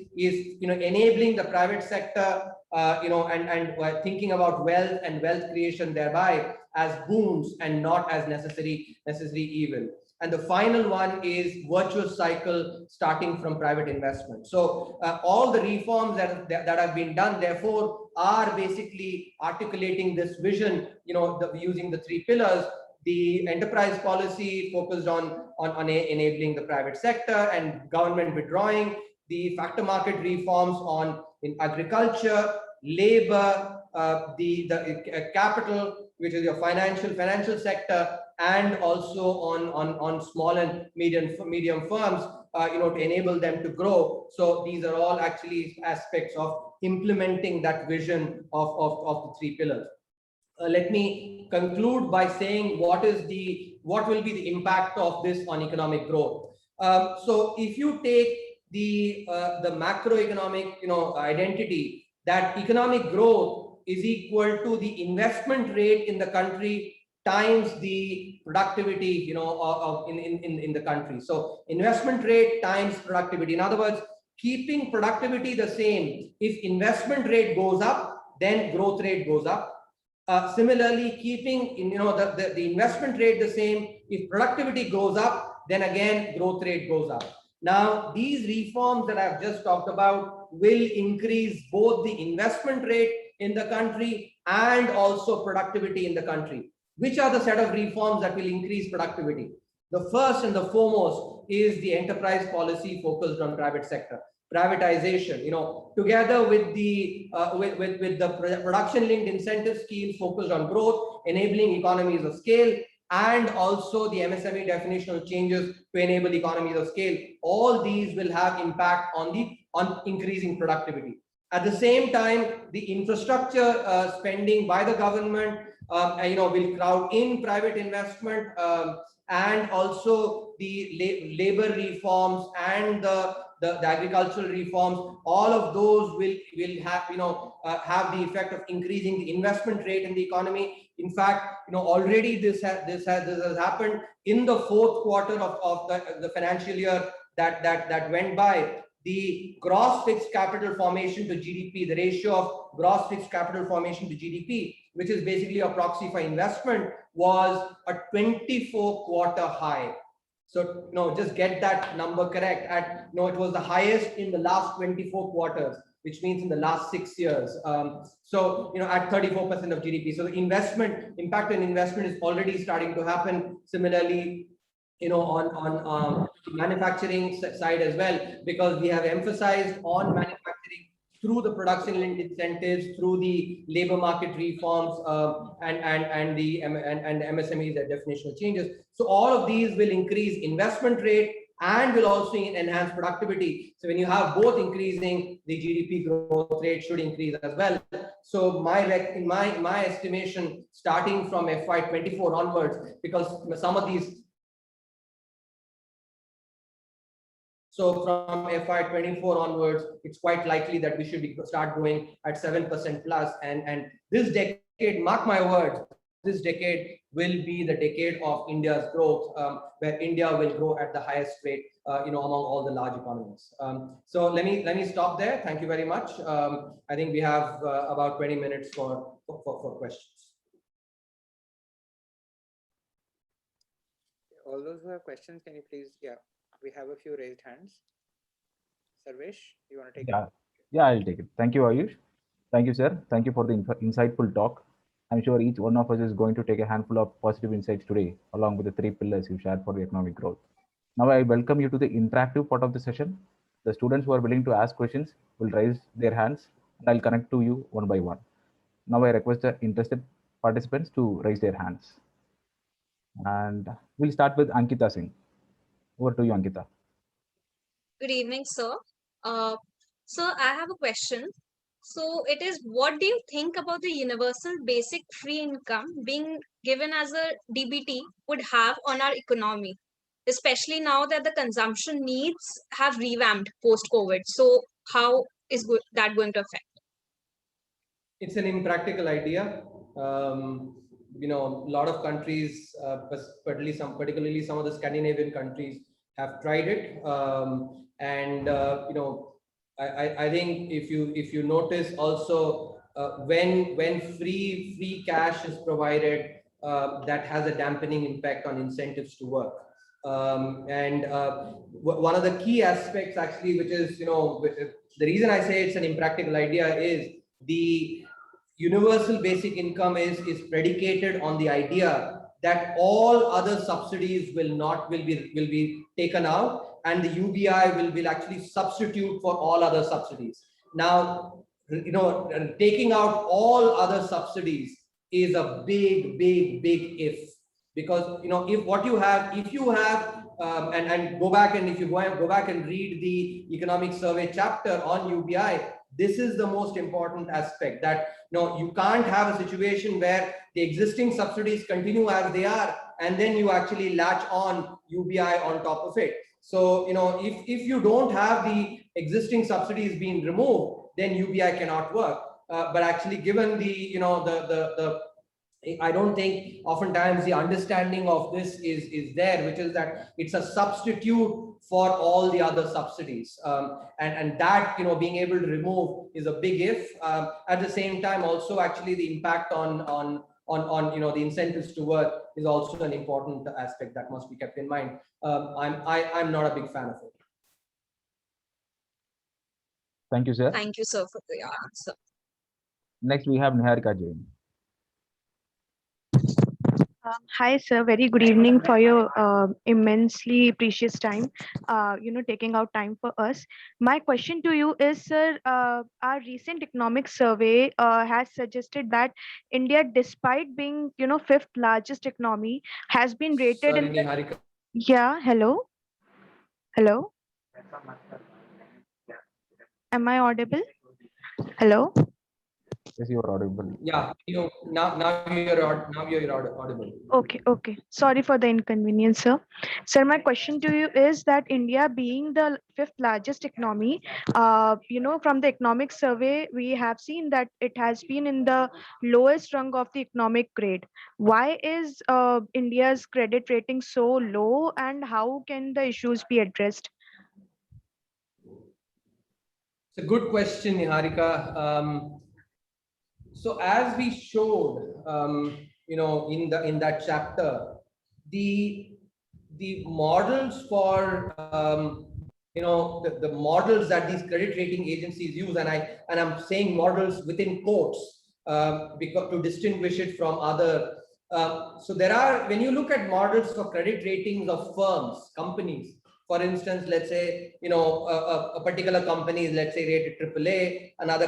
enabling the private sector, and thinking about wealth and wealth creation thereby as boons and not as necessary evil. And the final one is virtuous cycle starting from private investment. So all the reforms that have been done, therefore, are basically articulating this vision, using the three pillars. The enterprise policy focused on enabling the private sector and government withdrawing, the factor market reforms in agriculture, labor, the capital, which is your financial sector, and also on small and medium firms, to enable them to grow. So these are all actually aspects of implementing that vision of the three pillars. Let me conclude by saying what will be the impact of this on economic growth. So if you take the macroeconomic identity, that economic growth is equal to the investment rate in the country times the productivity in the country. So investment rate times productivity. In other words, keeping productivity the same, if investment rate goes up, then growth rate goes up. Similarly, keeping the investment rate the same, if productivity goes up, then again growth rate goes up. Now, these reforms that I've just talked about will increase both the investment rate in the country and also productivity in the country. Which are the set of reforms that will increase productivity? The first and the foremost is the enterprise policy focused on private sector. Privatization, together with the production-linked incentive schemes focused on growth, enabling economies of scale, and also the MSME definitional changes to enable economies of scale. All these will have impact on increasing productivity. At the same time, the infrastructure spending by the government, will crowd in private investment, and also the labor reforms and the agricultural reforms. All of those will have the effect of increasing the investment rate in the economy. In fact, already this has happened in the fourth quarter of the financial year that went by. The gross fixed capital formation to GDP, the ratio of gross fixed capital formation to GDP, which is basically a proxy for investment, was a 24-quarter high. So, just get that number correct. It was the highest in the last 24 quarters, which means in the last 6 years. At 34% of GDP. So the impact on investment is already starting to happen. Similarly, on manufacturing side as well, because we have emphasized on manufacturing through the production-linked incentives, through the labor market reforms, and the MSMEs and definitional changes. So all of these will increase investment rate and will also enhance productivity. So when you have both increasing, the GDP growth rate should increase as well. So in my estimation, starting from FY24 onwards, because some of these. So from FY24 onwards, it's quite likely that we should start growing at 7% plus. And this decade, mark my words, this decade will be the decade of India's growth, where India will grow at the highest rate, among all the large economies. So let me stop there. Thank you very much. I think we have about 20 minutes for questions. All those who have questions, can you please, we have a few raised hands. Sarvesh, you want to take it? Yeah, I'll take it. Thank you, Ayush. Thank you, sir. Thank you for the insightful talk. I'm sure each one of us is going to take a handful of positive insights today, along with the 3 pillars you shared for the economic growth. Now, I welcome you to the interactive part of the session. The students who are willing to ask questions will raise their hands, and I'll connect to you one by one. Now, I request the interested participants to raise their hands. And we'll start with Ankita Singh. Over to you, Ankita. Good evening, sir. Sir, I have a question. So it is, what do you think about the universal basic free income being given as a DBT would have on our economy? especially now that the consumption needs have revamped post-COVID. So how is that going to affect? It's an impractical idea. A lot of countries, particularly some of the Scandinavian countries, have tried it. I think if you notice also, when free cash is provided, that has a dampening impact on incentives to work. One of the key aspects, actually, which is the reason I say it's an impractical idea, is the universal basic income is predicated on the idea that all other subsidies will be taken out, and the UBI will actually substitute for all other subsidies. Now, taking out all other subsidies is a big if, because if you have and go back and read the economic survey chapter on UBI, this is the most important aspect, that you can't have a situation where the existing subsidies continue as they are and then you actually latch on UBI on top of it. So if you don't have the existing subsidies being removed, then UBI cannot work. But actually, given I don't think oftentimes the understanding of this is there, which is that it's a substitute for all the other subsidies, and that being able to remove is a big if. At the same time, also actually the impact on the incentives to work is also an important aspect that must be kept in mind. I'm not a big fan of it. Thank you, sir. Thank you, sir, for your answer. Next, we have Niharika Jain. Hi, sir. Very good evening for your immensely precious time, taking out time for us. My question to you is, sir, our recent economic survey has suggested that India, despite being, fifth largest economy, has been rated Sorry, in... Niharika. Yeah, hello? Hello? Am I audible? Hello? Yes, you are audible. Yeah, now you're audible. Okay. Sorry for the inconvenience, sir. Sir, my question to you is that India, being the fifth largest economy, from the economic survey, we have seen that it has been in the lowest rung of the economic grade. Why is India's credit rating so low, and how can the issues be addressed? It's a good question, Niharika. So as we showed, in that chapter, the models for the models that these credit rating agencies use, and I'm saying models within quotes, because to distinguish it from other. So there are, when you look at models for credit ratings of firms, companies, for instance, let's say, a particular company is, let's say, rated AAA, another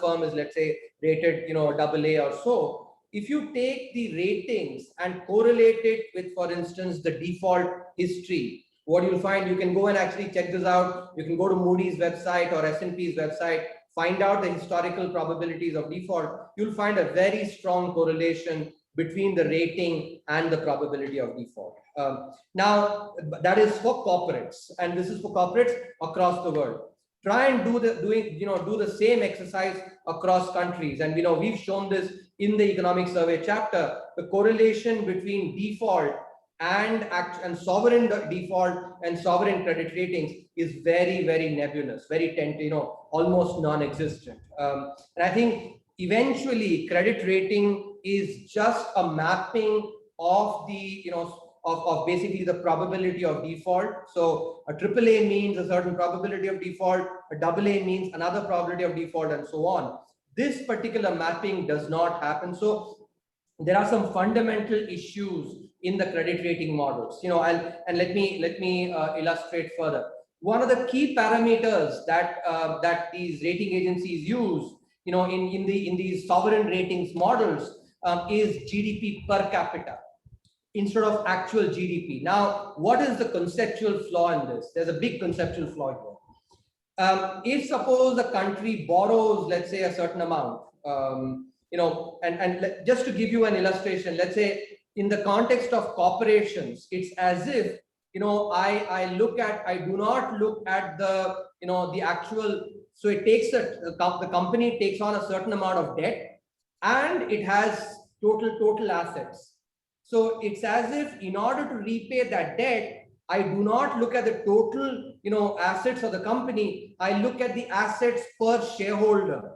firm is, let's say, rated, AA or so. If you take the ratings and correlate it with, for instance, the default history, what you'll find, you can go and actually check this out. You can go to Moody's website or S&P's website, find out the historical probabilities of default. You'll find a very strong correlation between the rating and the probability of default. Now, that is for corporates, and this is for corporates across the world. Try and do the same exercise across countries, and we've shown this in the economic survey chapter. The correlation between default and sovereign default and sovereign credit ratings is very, very nebulous, very almost non-existent. And I think eventually credit rating is just a mapping of the of basically the probability of default. So a AAA means a certain probability of default, a AA means another probability of default, and so on. This particular mapping does not happen. So there are some fundamental issues in the credit rating models. And let me illustrate further. One of the key parameters that these rating agencies use, in these sovereign ratings models, is GDP per capita instead of actual GDP. Now, what is the conceptual flaw in this? There's a big conceptual flaw here. If suppose the country borrows, let's say, a certain amount, and just to give you an illustration, let's say in the context of corporations, it's as if, I do not look at the, the actual, so it takes the company takes on a certain amount of debt and it has total assets. So it's as if in order to repay that debt, I do not look at the total, assets of the company. I look at the assets per shareholder.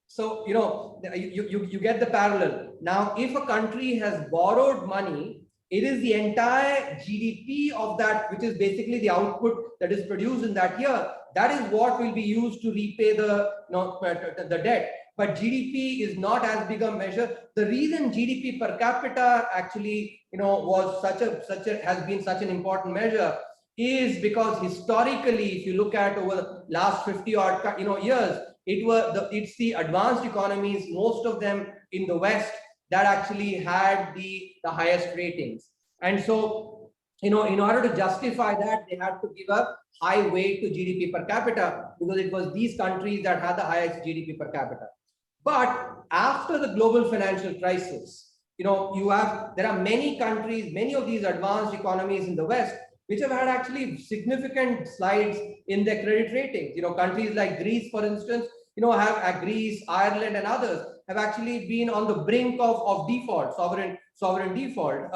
So, you get the parallel. Now, if a country has borrowed money, it is the entire GDP of that, which is basically the output that is produced in that year. That is what will be used to repay the debt. But GDP is not as big a measure. The reason GDP per capita actually, was has been such an important measure is because historically, if you look at over the last 50 odd, years, it's the advanced economies, most of them in the West, that actually had the highest ratings. And so, in order to justify that, they had to give a high weight to GDP per capita because it was these countries that had the highest GDP per capita. But after the global financial crisis, there are many countries, many of these advanced economies in the West, which have had actually significant slides in their credit ratings. Countries like Greece, for instance, Greece, Ireland, and others have actually been on the brink of default, sovereign default.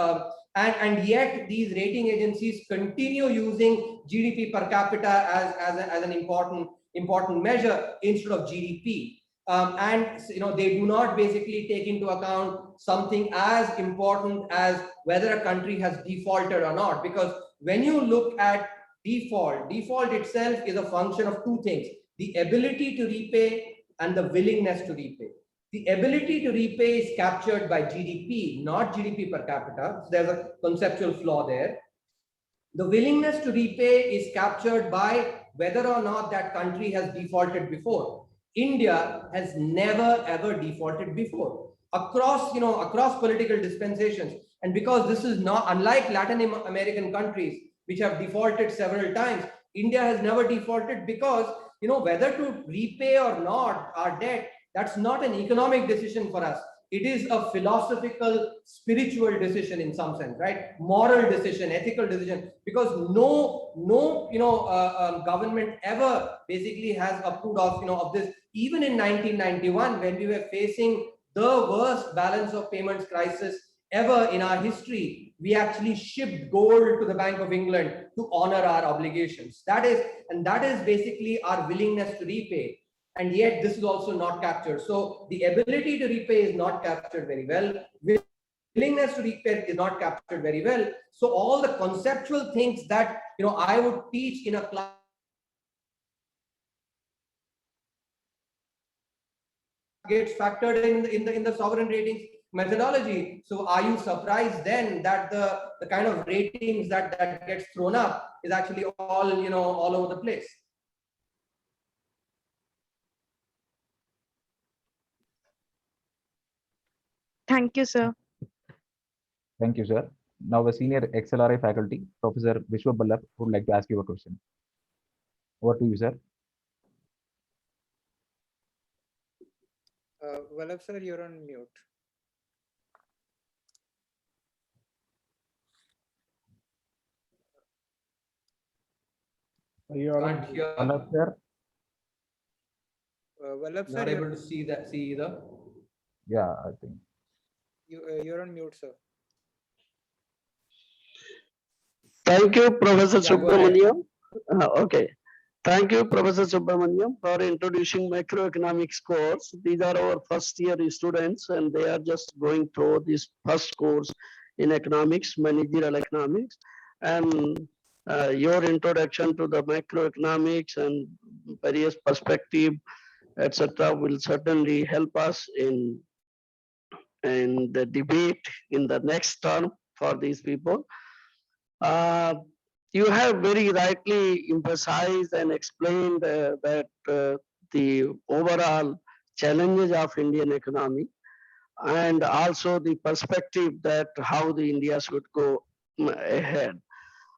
And yet these rating agencies continue using GDP per capita as an important measure instead of GDP. And they do not basically take into account something as important as whether a country has defaulted or not. Because when you look at default itself is a function of two things: the ability to repay and the willingness to repay. The ability to repay is captured by GDP, not GDP per capita. So there's a conceptual flaw there. The willingness to repay is captured by whether or not that country has defaulted before. India has never ever defaulted before across political dispensations. And because this is not unlike Latin American countries which have defaulted several times, India has never defaulted because whether to repay or not our debt, that's not an economic decision for us. It is a philosophical, spiritual decision in some sense, right? Moral decision, ethical decision, because no government ever basically has approved of this. Even in 1991, when we were facing the worst balance of payments crisis ever in our history, we actually shipped gold to the Bank of England to honor our obligations. That is basically our willingness to repay. And yet this is also not captured. So the ability to repay is not captured very well. Willingness to repay is not captured very well. So all the conceptual things that I would teach in a class gets factored in the sovereign ratings methodology. So are you surprised then that the kind of ratings that gets thrown up is actually all over the place? Thank you, sir. Thank you, sir. Now, a senior XLRI faculty, Professor Vishwa Ballab, would like to ask you a question. Over to you, sir. Vallabh sir, you're on mute. Can't hear. Vallabh sir. Vallabh sir, Not able to see either. Yeah, I think. You're on mute, sir. Thank you, Professor Yeah, go ahead. Subramanian. Okay. Thank you, Professor Subramanian, for introducing macroeconomics course. These are our first year students and they are just going through this first course in economics, managerial economics. And your introduction to the macroeconomics and various perspective, etc., will certainly help us in the debate in the next term for these people. You have very rightly emphasized and explained that the overall challenges of Indian economy and also the perspective that how the India should go ahead.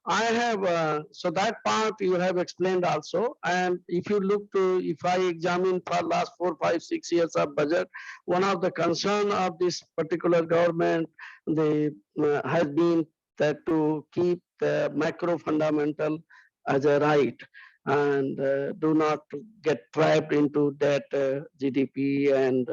I have, so that part you have explained also. And if you look to, if I examine for last 4, 5, 6 years of budget, one of the concern of this particular government, has been that to keep the macro fundamental as a right, and do not get trapped into debt, GDP and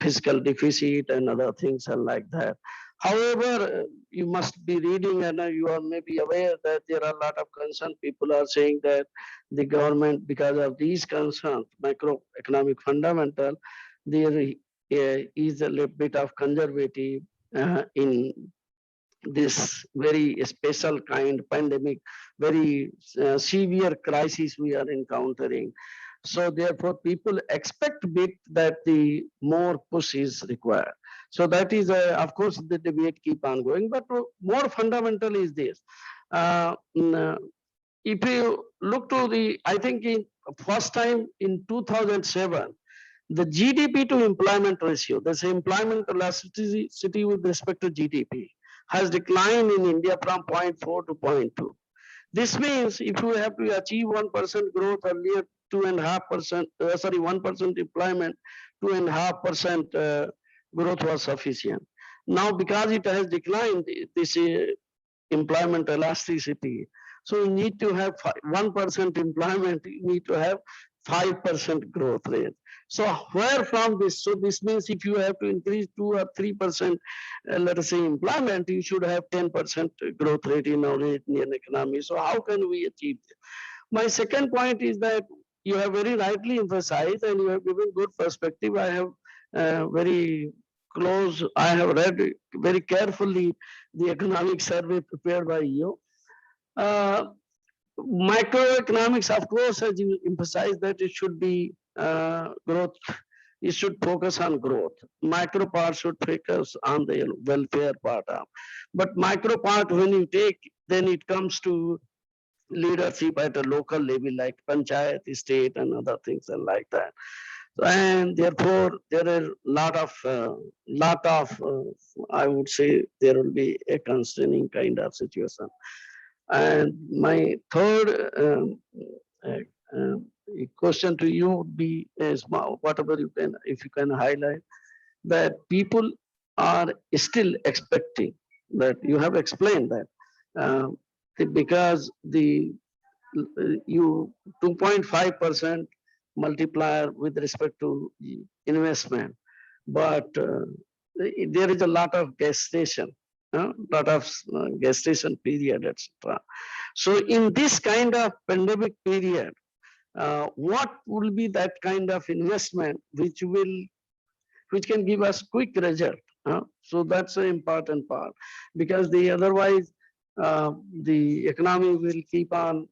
fiscal deficit and other things and like that. However, you must be reading and you are maybe aware that there are a lot of concern. People are saying that the government, because of these concerns, macroeconomic fundamental, there is a little bit of conservative in this very special kind pandemic, very severe crisis we are encountering. So therefore, people expect bit that the more push is required. So that is, of course, the debate keep on going. But more fundamental is this. If you look to the, I think in first time in 2007, the GDP to employment ratio, that's employment elasticity with respect to GDP, has declined in India from 0.4 to 0.2. This means if you have to achieve 1% growth, earlier 2.5%, 1% employment, 2.5% growth was sufficient. Now, because it has declined, this employment elasticity, so you need to have 1% employment, you need to have 5% growth rate. So where from this? So this means if you have to increase 2 or 3%, let us say employment, you should have 10% growth rate in our Indian economy. So how can we achieve this? My second point is that you have very rightly emphasized and you have given good perspective. I have very close, I have read very carefully the economic survey prepared by you. Microeconomics, of course, has emphasized that it should be growth. It should focus on growth. Micro part should focus on the welfare part of. But micro part, when you take, then it comes to leadership at a local level, like panchayat, state, and other things and like that. And therefore, there are I would say, there will be a constraining kind of situation. And my third question to you would be, whatever you can, if you can highlight, that people are still expecting that you have explained that because the you 2.5% multiplier with respect to investment, but there is a lot of gestation, gestation period, etc. So in this kind of pandemic period, what will be that kind of investment which can give us quick result? So that's an important part, because otherwise the economy will keep on.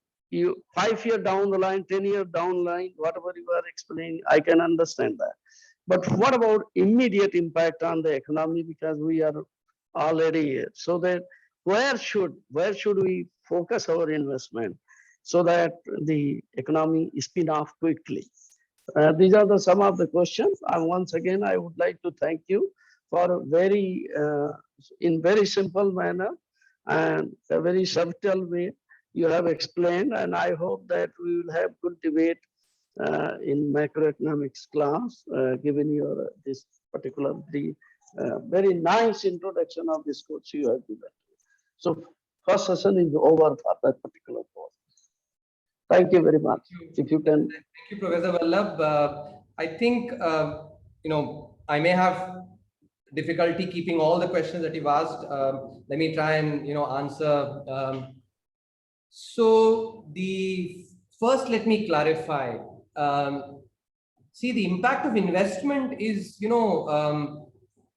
5 years down the line, 10 years down the line, whatever you are explaining, I can understand that. But what about immediate impact on the economy, because we are already here? So that where should we focus our investment so that the economy spin off quickly? These are some of the questions. And once again, I would like to thank you for in very simple manner and a very subtle way you have explained, and I hope that we will have good debate in macroeconomics class, given your this particular very nice introduction of this course you have given. So first session is over for that particular course. Thank you very much. If you can. Thank you, Professor Vallabh. I think I may have difficulty keeping all the questions that you've asked. Let me try and answer. So the first, let me clarify. See, the impact of investment is,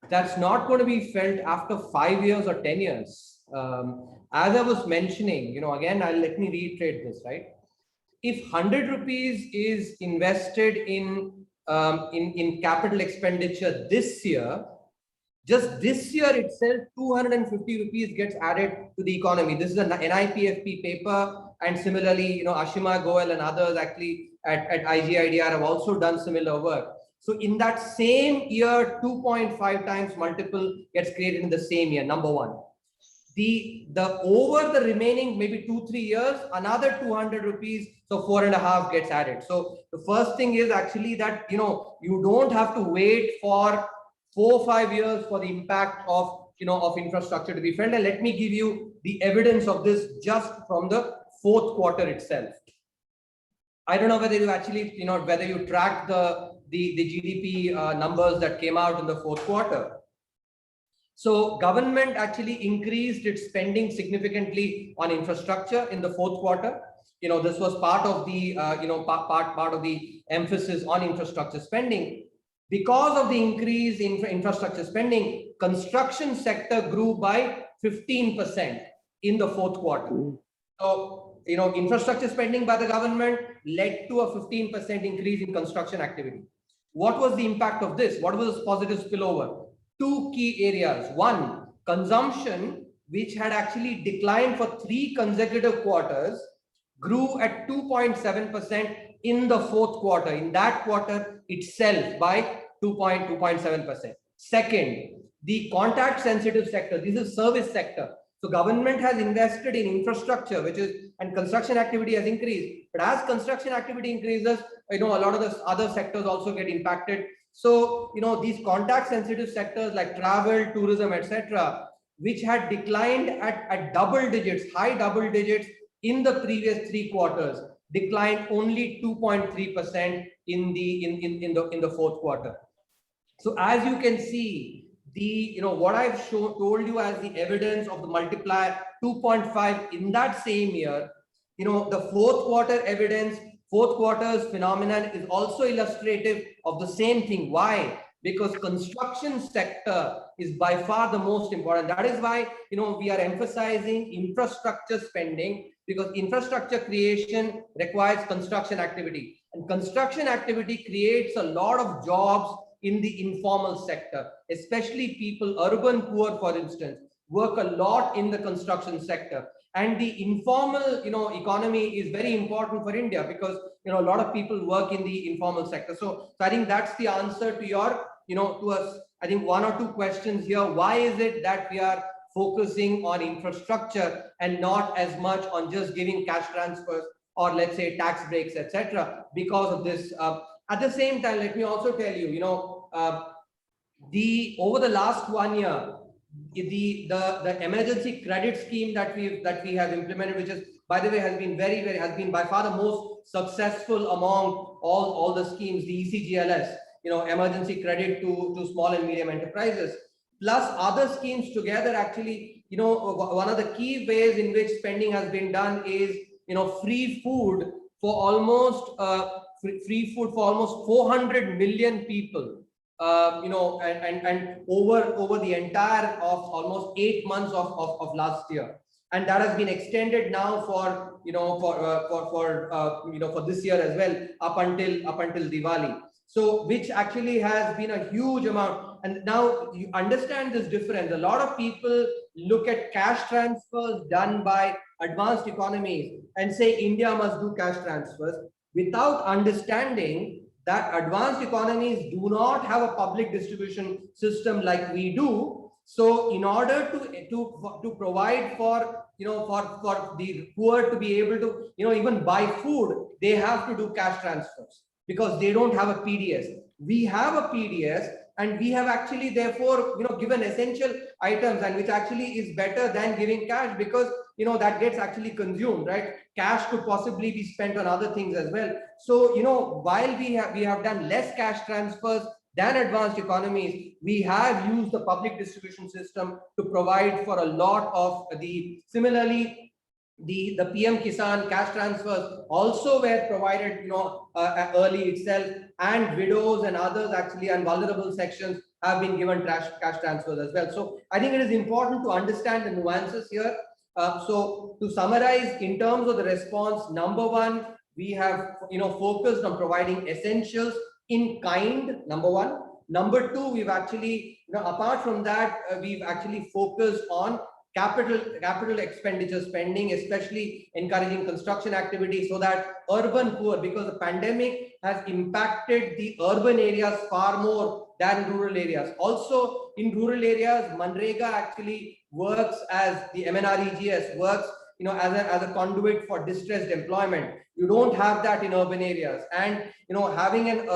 that's not going to be felt after 5 years or 10 years. As I was mentioning, again, let me reiterate this, right? If 100 rupees is invested in capital expenditure this year, just this year itself, 250 rupees gets added to the economy. This is an NIPFP paper, and similarly, Ashima Goel and others actually at IGIDR have also done similar work. So in that same year, 2.5 times multiple gets created in the same year, number one. The over the remaining maybe 2-3 years, another 200 rupees, so 4.5 gets added. So the first thing is actually that you don't have to wait for 4-5 years for the impact of of infrastructure to be felt. And let me give you the evidence of this just from the fourth quarter itself. I don't know whether you actually whether you tracked the GDP numbers that came out in the fourth quarter. So government actually increased its spending significantly on infrastructure in the fourth quarter. This was part of the part of the emphasis on infrastructure spending. Because of the increase in infrastructure spending, construction sector grew by 15% in the fourth quarter. So infrastructure spending by the government led to a 15% increase in construction activity. What was the impact of this? What was the positive spillover? Two key areas. One, consumption, which had actually declined for 3 consecutive quarters, grew at 2.7% in the fourth quarter, in that quarter itself, by 2.7%. Second, the contact sensitive sector, this is service sector. So government has invested in infrastructure, and construction activity has increased. But as construction activity increases, a lot of the other sectors also get impacted. So, these contact sensitive sectors like travel, tourism, etc., which had declined at double digits, high double digits in the previous 3 quarters, declined only 2.3% in the fourth quarter. So as you can see, what I've told you as the evidence of the multiplier 2.5 in that same year, the fourth quarter evidence, fourth quarter's phenomenon is also illustrative of the same thing. Why? Because construction sector is by far the most important. That is why we are emphasizing infrastructure spending, because infrastructure creation requires construction activity, and construction activity creates a lot of jobs in the informal sector, especially people, urban poor, for instance, work a lot in the construction sector. And the informal, economy is very important for India, because, a lot of people work in the informal sector. So I think that's the answer to your, to us, I think 1 or 2 questions here. Why is it that we are focusing on infrastructure and not as much on just giving cash transfers or, let's say, tax breaks, etc.? Because of this. At the same time, let me also tell you, over the last 1 year, the emergency credit scheme that we have implemented, which is, by the way, has been by far the most successful among all the schemes, the ECGLS, emergency credit to small and medium enterprises, plus other schemes together. Actually, one of the key ways in which spending has been done is, free food for almost 400 million people. And over the entire of almost 8 months of last year, and that has been extended now for for this year as well, up until Diwali. So which actually has been a huge amount. And now you understand this difference. A lot of people look at cash transfers done by advanced economies and say India must do cash transfers, without understanding that advanced economies do not have a public distribution system like we do. So in order to provide for for the poor to be able to even buy food, they have to do cash transfers, because they don't have a PDS. We have a PDS, and we have actually therefore given essential items, and which actually is better than giving cash, because that gets actually consumed, right? Cash could possibly be spent on other things as well. So while we have done less cash transfers than advanced economies, we have used the public distribution system to provide for a lot of the. Similarly, the PM Kisan cash transfers also were provided early itself, and widows and others actually, and vulnerable sections have been given cash transfers as well. So I think it is important to understand the nuances here. So to summarize, in terms of the response, number one, we have focused on providing essentials in kind, number one. Number two, we've actually apart from that, we've actually focused on capital expenditure spending, especially encouraging construction activity so that urban poor, because the pandemic has impacted the urban areas far more than rural areas. Also in rural areas, Manrega actually works as the MNREGS works, as a conduit for distressed employment. You don't have that in urban areas, and having an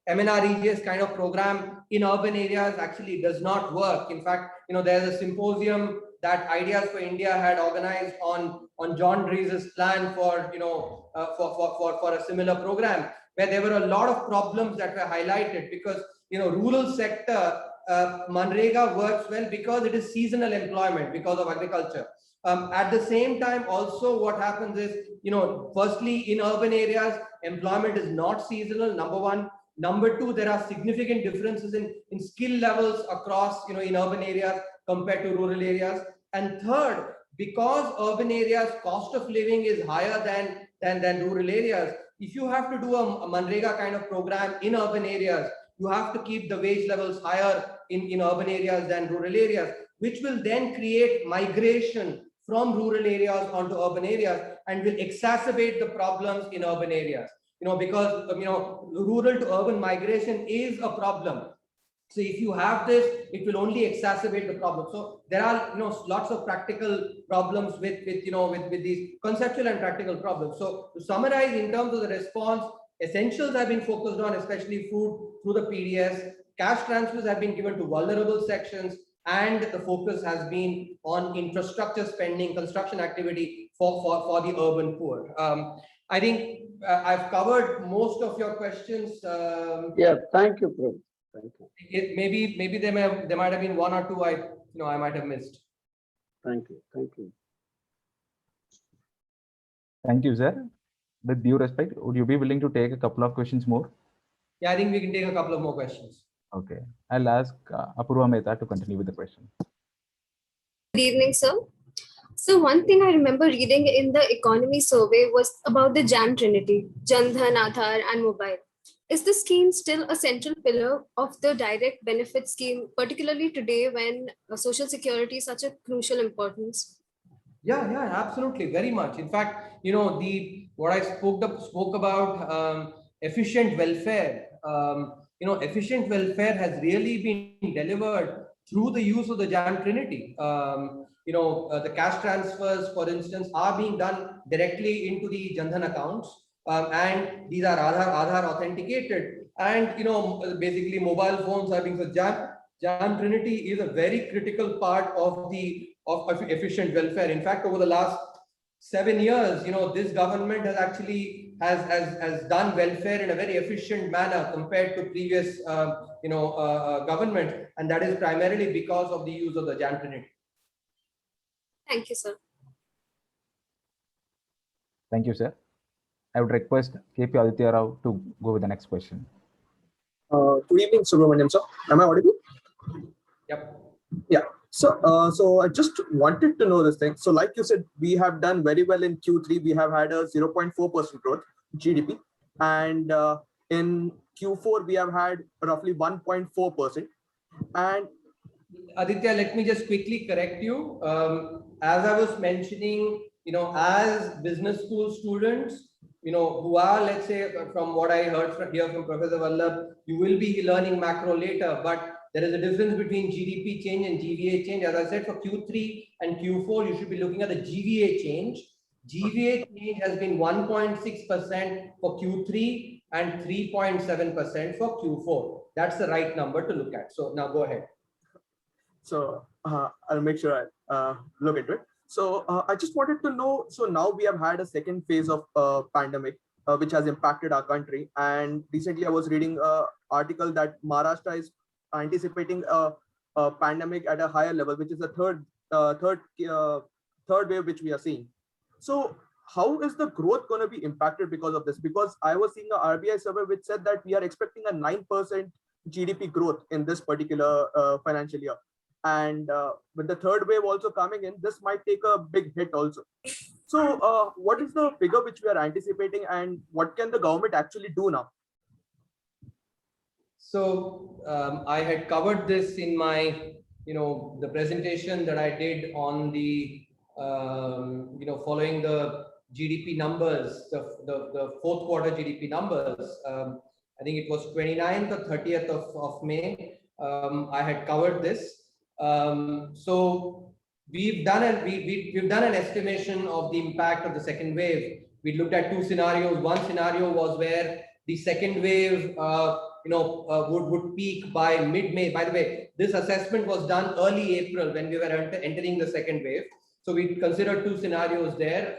MNREGS kind of program in urban areas actually does not work. In fact, there's a symposium that Ideas for India had organized on John Drees' plan for for a similar program, where there were a lot of problems that were highlighted, because rural sector Manrega works well because it is seasonal employment because of agriculture. At the same time, also what happens is, firstly, in urban areas, employment is not seasonal, number one. Number two, there are significant differences in skill levels across, in urban areas compared to rural areas. And third, because urban areas cost of living is higher than rural areas, if you have to do a Manrega kind of program in urban areas, you have to keep the wage levels higher in urban areas than rural areas, which will then create migration from rural areas onto urban areas and will exacerbate the problems in urban areas. Because rural to urban migration is a problem. So if you have this, it will only exacerbate the problem. So there are lots of practical problems with these conceptual and practical problems. So to summarize, in terms of the response, essentials have been focused on, especially food through the PDS. Cash transfers have been given to vulnerable sections, and the focus has been on infrastructure spending, construction activity for the urban poor. I think I've covered most of your questions. Yeah, thank you, Prabhu. Thank you. Maybe there might have been one or two I might have missed. Thank you. Thank you. Thank you, sir. With due respect, would you be willing to take a couple of questions more? Yeah, I think we can take a couple of more questions. Okay, I'll ask Apurva Mehta to continue with the question. Good evening, sir. So one thing I remember reading in the economy survey was about the JAM Trinity, Jan Dhan, Aadhaar and Mobile. Is the scheme still a central pillar of the direct benefit scheme, particularly today when social security is such a crucial importance? Yeah, absolutely, very much. In fact, what I spoke about efficient welfare. Efficient welfare has really been delivered through the use of the JAM Trinity. The cash transfers, for instance, are being done directly into the Jan Dhan accounts, and these are Aadhaar authenticated. And basically, mobile phones are being JAM Trinity is a very critical part of efficient welfare. In fact, over the last 7 years, this government has actually has done welfare in a very efficient manner compared to previous government, and that is primarily because of the use of the JAM Trinity. Thank you, sir. Thank you, sir. I would request KP Aditya Rao to go with the next question. Good evening, Subramanian sir. Am I audible? Yep. Yeah. So I just wanted to know this thing. So like you said, we have done very well in Q3. We have had a 0.4% growth GDP, and in Q4 we have had roughly 1.4%. And Aditya, let me just quickly correct you. As I was mentioning, as business school students, who are, let's say, from what I heard here from Professor Vallabh, you will be learning macro later, but there is a difference between GDP change and GVA change. As I said, for Q3 and Q4, you should be looking at the GVA change. GVA change has been 1.6% for Q3 and 3.7% for Q4. That's the right number to look at. So now go ahead. So I'll make sure I look into it. So I just wanted to know, so now we have had a second phase of pandemic, which has impacted our country. And recently I was reading an article that Maharashtra is anticipating a pandemic at a higher level, which is the third wave which we are seeing. So how is the growth going to be impacted because of this? Because I was seeing a RBI survey which said that we are expecting a 9% GDP growth in this particular financial year. And with the third wave also coming in, this might take a big hit also. So what is the figure which we are anticipating, and what can the government actually do now? So I had covered this in my the presentation that I did on the, following the GDP numbers, the fourth quarter GDP numbers, I think it was 29th or 30th of May, I had covered this. So we've done an estimation of the impact of the second wave. We looked at two scenarios. One scenario was where the second wave would peak by mid-May. By the way, this assessment was done early April when we were entering the second wave. So we considered two scenarios there.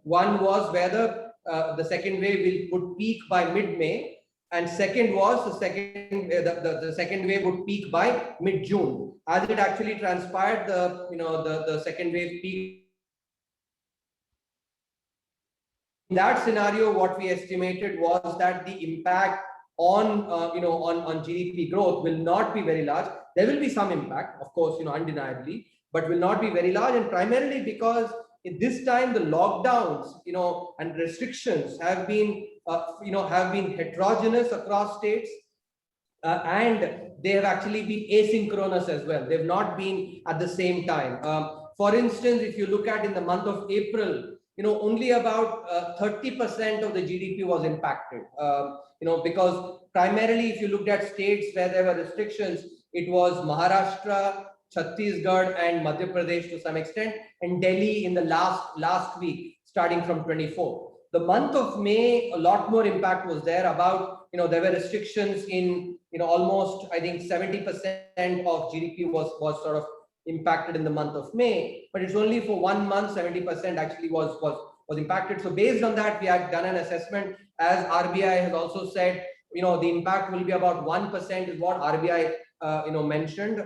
One was whether the second wave would peak by mid-May, and second was the second wave would peak by mid-June. As it actually transpired, the second wave peaked. In that scenario, what we estimated was that the impact on GDP growth will not be very large. There will be some impact, of course, undeniably, but will not be very large, and primarily because in this time the lockdowns, and restrictions have been heterogeneous across states, and they have actually been asynchronous as well. They've not been at the same time. For instance, if you look at in the month of April, only about 30% of the GDP was impacted. Because primarily, if you looked at states where there were restrictions, it was Maharashtra, Chhattisgarh, and Madhya Pradesh to some extent, and Delhi in the last week, starting from 24. The month of May, a lot more impact was there. About, there were restrictions in, almost, I think 70% of GDP was sort of impacted in the month of May, but it's only for 1 month, 70% actually was impacted. So based on that, we have done an assessment. As RBI has also said, the impact will be about 1% is what RBI, mentioned.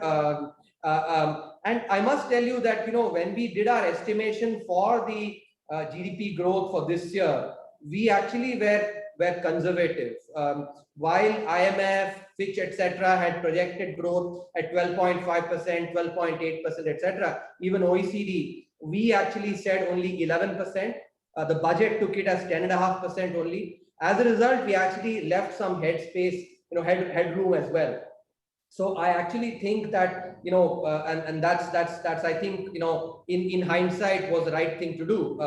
And I must tell you that, when we did our estimation for the GDP growth for this year, we actually were conservative. While IMF, Fitch, etc., had projected growth at 12.5%, 12.8%, etc., even OECD, we actually said only 11%. The budget took it as 10.5% only. As a result, we actually left some headspace, headroom as well. So I actually think that, and that's I think, in hindsight was the right thing to do.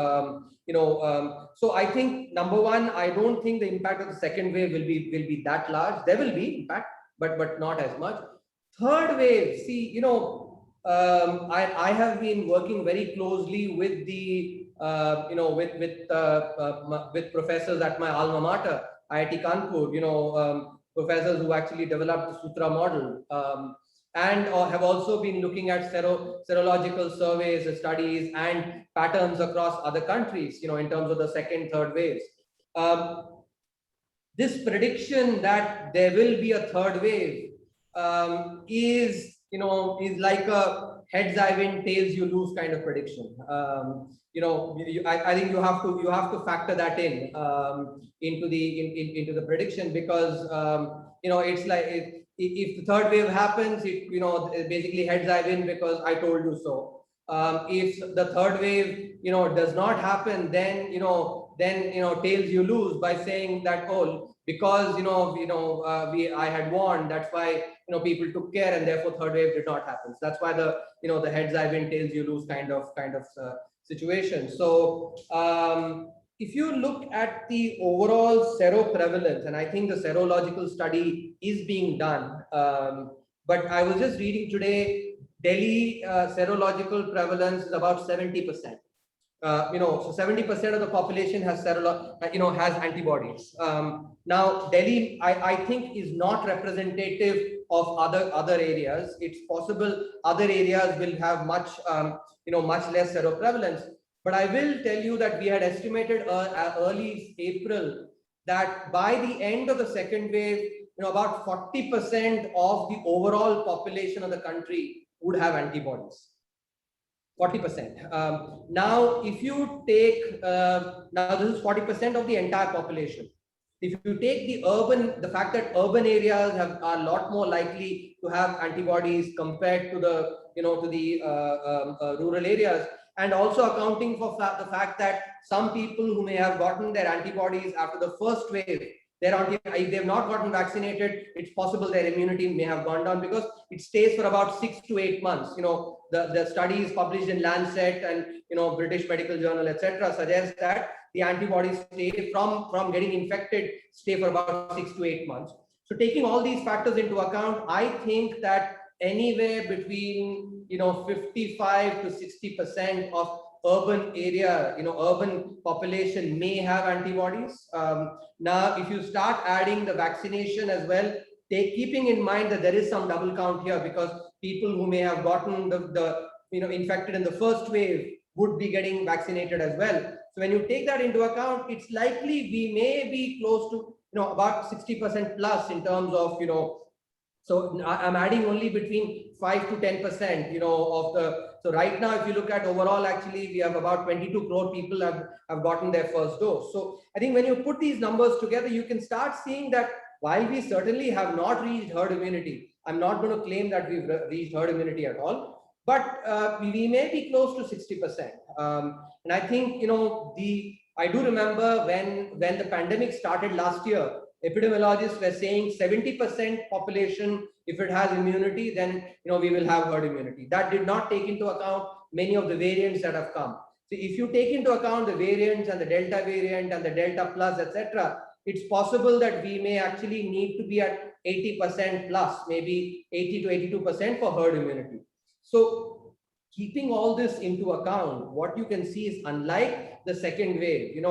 So I think, number one, I don't think the impact of the second wave will be that large. There will be impact, but not as much. Third wave, see, I have been working very closely with the, with professors at my alma mater, IIT Kanpur, professors who actually developed the Sutra model, and have also been looking at serological surveys, studies, and patterns across other countries, in terms of the second, third waves. This prediction that there will be a third wave is like a heads I win, tails you lose kind of prediction. I think you have to factor that in into the prediction, because it's like if the third wave happens, it basically heads I win because I told you so. If the third wave does not happen, then tails you lose by saying that, oh, because I had warned, that's why people took care, and therefore third wave did not happen. So that's why the the heads I win, tails you lose kind of situation. So if you look at the overall seroprevalence, and I think the serological study is being done, but I was just reading today, Delhi serological prevalence is about 70%. So 70% of the population has has antibodies. Now Delhi, I think, is not representative of other areas. It's possible other areas will have much much less seroprevalence. But I will tell you that we had estimated early April that by the end of the second wave, about 40% of the overall population of the country would have antibodies. 40%. Now, if you take, now this is 40% of the entire population. If you take the fact that urban areas are a lot more likely to have antibodies compared to the, rural areas, and also accounting for the fact that some people who may have gotten their antibodies after the first wave, if they have not gotten vaccinated, it's possible their immunity may have gone down because it stays for about 6 to 8 months. The studies published in Lancet and British Medical Journal, etc., suggest that the antibodies stay from getting infected, stay for about 6 to 8 months. So taking all these factors into account, I think that anywhere between 55 to 60% of urban area, urban population may have antibodies. Now, if you start adding the vaccination as well, keeping in mind that there is some double count here because people who may have gotten the infected in the first wave would be getting vaccinated as well. So when you take that into account, it's likely we may be close to about 60% plus in terms of so I'm adding only between 5 to 10%, of the. So right now, if you look at overall, actually, we have about 22 crore people have gotten their first dose. So I think when you put these numbers together, you can start seeing that while we certainly have not reached herd immunity, I'm not going to claim that we've reached herd immunity at all, but we may be close to 60%. And I think, I do remember when the pandemic started last year, epidemiologists were saying 70% population, if it has immunity, then we will have herd immunity. That did not take into account many of the variants that have come. So if you take into account the variants and the Delta variant and the Delta plus, etc., it's possible that we may actually need to be at 80% plus, maybe 80 to 82% for herd immunity. So keeping all this into account, what you can see is unlike the second wave,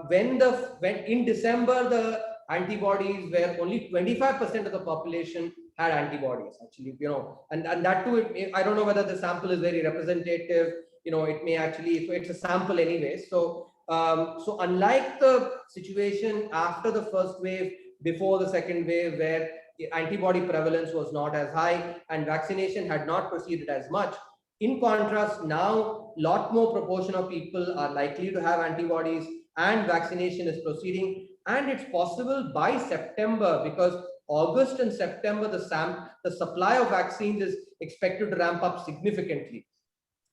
when in December the antibodies were only 25% of the population had antibodies actually, and that too, I don't know whether the sample is very representative, it may actually, it's a sample anyway. So unlike the situation after the first wave, before the second wave, where the antibody prevalence was not as high and vaccination had not proceeded as much, in contrast, now a lot more proportion of people are likely to have antibodies and vaccination is proceeding. And it's possible by September, because August and September, the supply of vaccines is expected to ramp up significantly.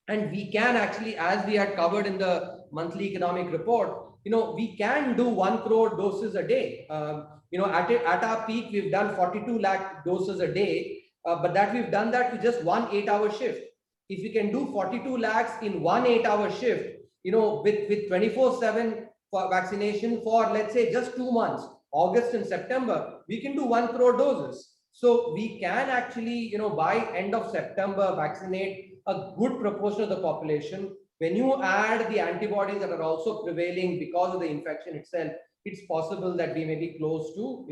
And we can actually, as we had covered in the monthly economic report, we can do 1 crore doses a day. At our peak, we've done 42 lakh doses a day, but we've done that with just 1 8-hour shift. If we can do 42 lakhs in 1 8-hour shift, with 24/7 for vaccination for, let's say, just 2 months, August and September, we can do 1 crore doses. So we can actually, by end of September, vaccinate a good proportion of the population. When you add the antibodies that are also prevailing because of the infection itself, it's possible that we may be close to,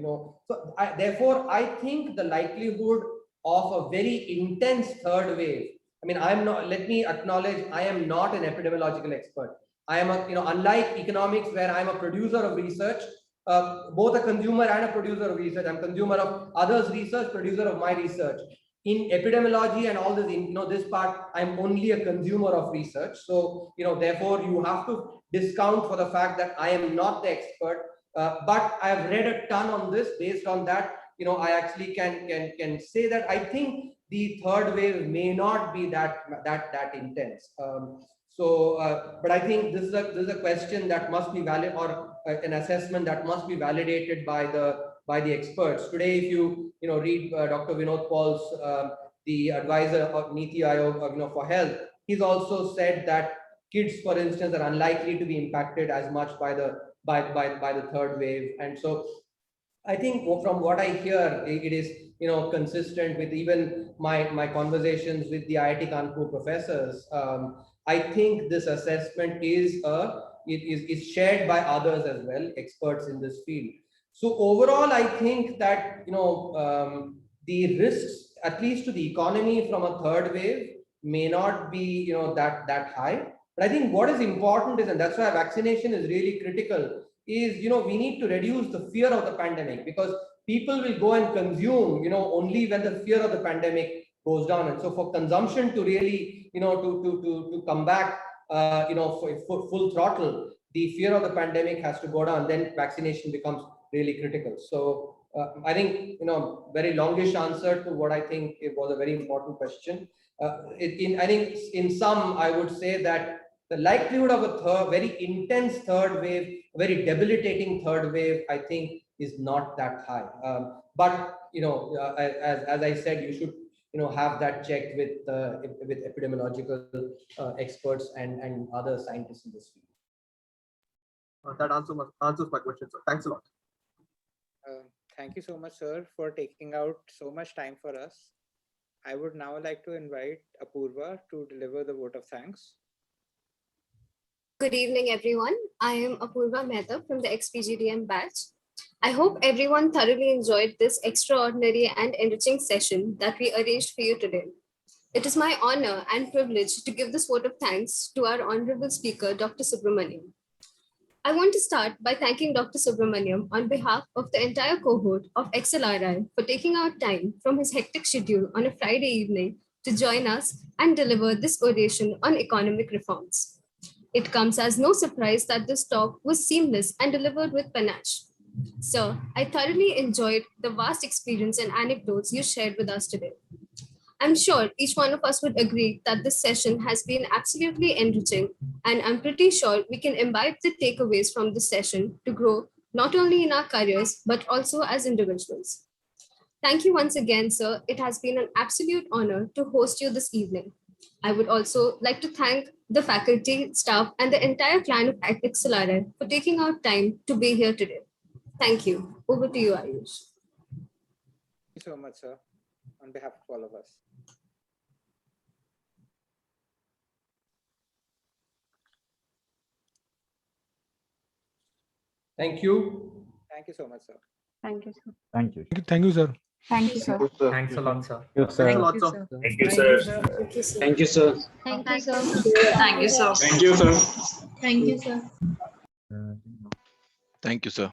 so therefore, I think the likelihood of a very intense third wave, let me acknowledge, I am not an epidemiological expert. I am unlike economics, where I'm a producer of research, both a consumer and a producer of research. I'm consumer of others' research, producer of my research. In epidemiology and all this, this part, I'm only a consumer of research. So, therefore, you have to discount for the fact that I am not the expert, but I've read a ton on this. Based on that, I actually can say that I think the third wave may not be that intense. But I think this is a question that must be valid, or an assessment that must be validated by the experts. Today, if you read Dr. Vinod Paul's the advisor of Niti Aayog for health, he's also said that kids, for instance, are unlikely to be impacted as much by the third wave. And so I think from what I hear, it is consistent with even my conversations with the IIT Kanpur professors. I think this assessment is shared by others as well, experts in this field. So overall, I think that the risks, at least to the economy from a third wave, may not be that high. But I think what is important is, and that's why vaccination is really critical, is we need to reduce the fear of the pandemic, because people will go and consume only when the fear of the pandemic goes down. And so for consumption to really to come back for full throttle, the fear of the pandemic has to go down, then vaccination becomes really critical. So I think very longish answer to what I think it was a very important question. I think in sum, I would say that the likelihood of a very intense third wave, very debilitating third wave, I think is not that high. But as I said, you should have that checked with epidemiological experts and other scientists in this field. That answers my question, sir. Thanks a lot. Thank you so much, sir, for taking out so much time for us. I would now like to invite Apurva to deliver the vote of thanks. Good evening, everyone. I am Apurva Mehta from the XPGDM batch. I hope everyone thoroughly enjoyed this extraordinary and enriching session that we arranged for you today. It is my honor and privilege to give this vote of thanks to our honorable speaker, Dr. Subramanian. I want to start by thanking Dr. Subramanian on behalf of the entire cohort of XLRI for taking out time from his hectic schedule on a Friday evening to join us and deliver this oration on economic reforms. It comes as no surprise that this talk was seamless and delivered with panache. Sir, I thoroughly enjoyed the vast experience and anecdotes you shared with us today. I'm sure each one of us would agree that this session has been absolutely enriching, and I'm pretty sure we can imbibe the takeaways from this session to grow not only in our careers, but also as individuals. Thank you once again, sir. It has been an absolute honor to host you this evening. I would also like to thank the faculty, staff, and the entire clan of XLRI for taking out time to be here today. Thank you. Over to you, Ayush. Thank you so much, sir, on behalf of all of us. Thank you. Thank you so much, sir. Thank you, sir. Thank you. Thank you, sir. Thank you, sir. Thanks a lot, sir. Thanks a lot, sir. Thank you, sir. Thank you, sir. Thank you, sir. Thank you, sir. Thank you, sir. Thank you, sir. Thank you, sir.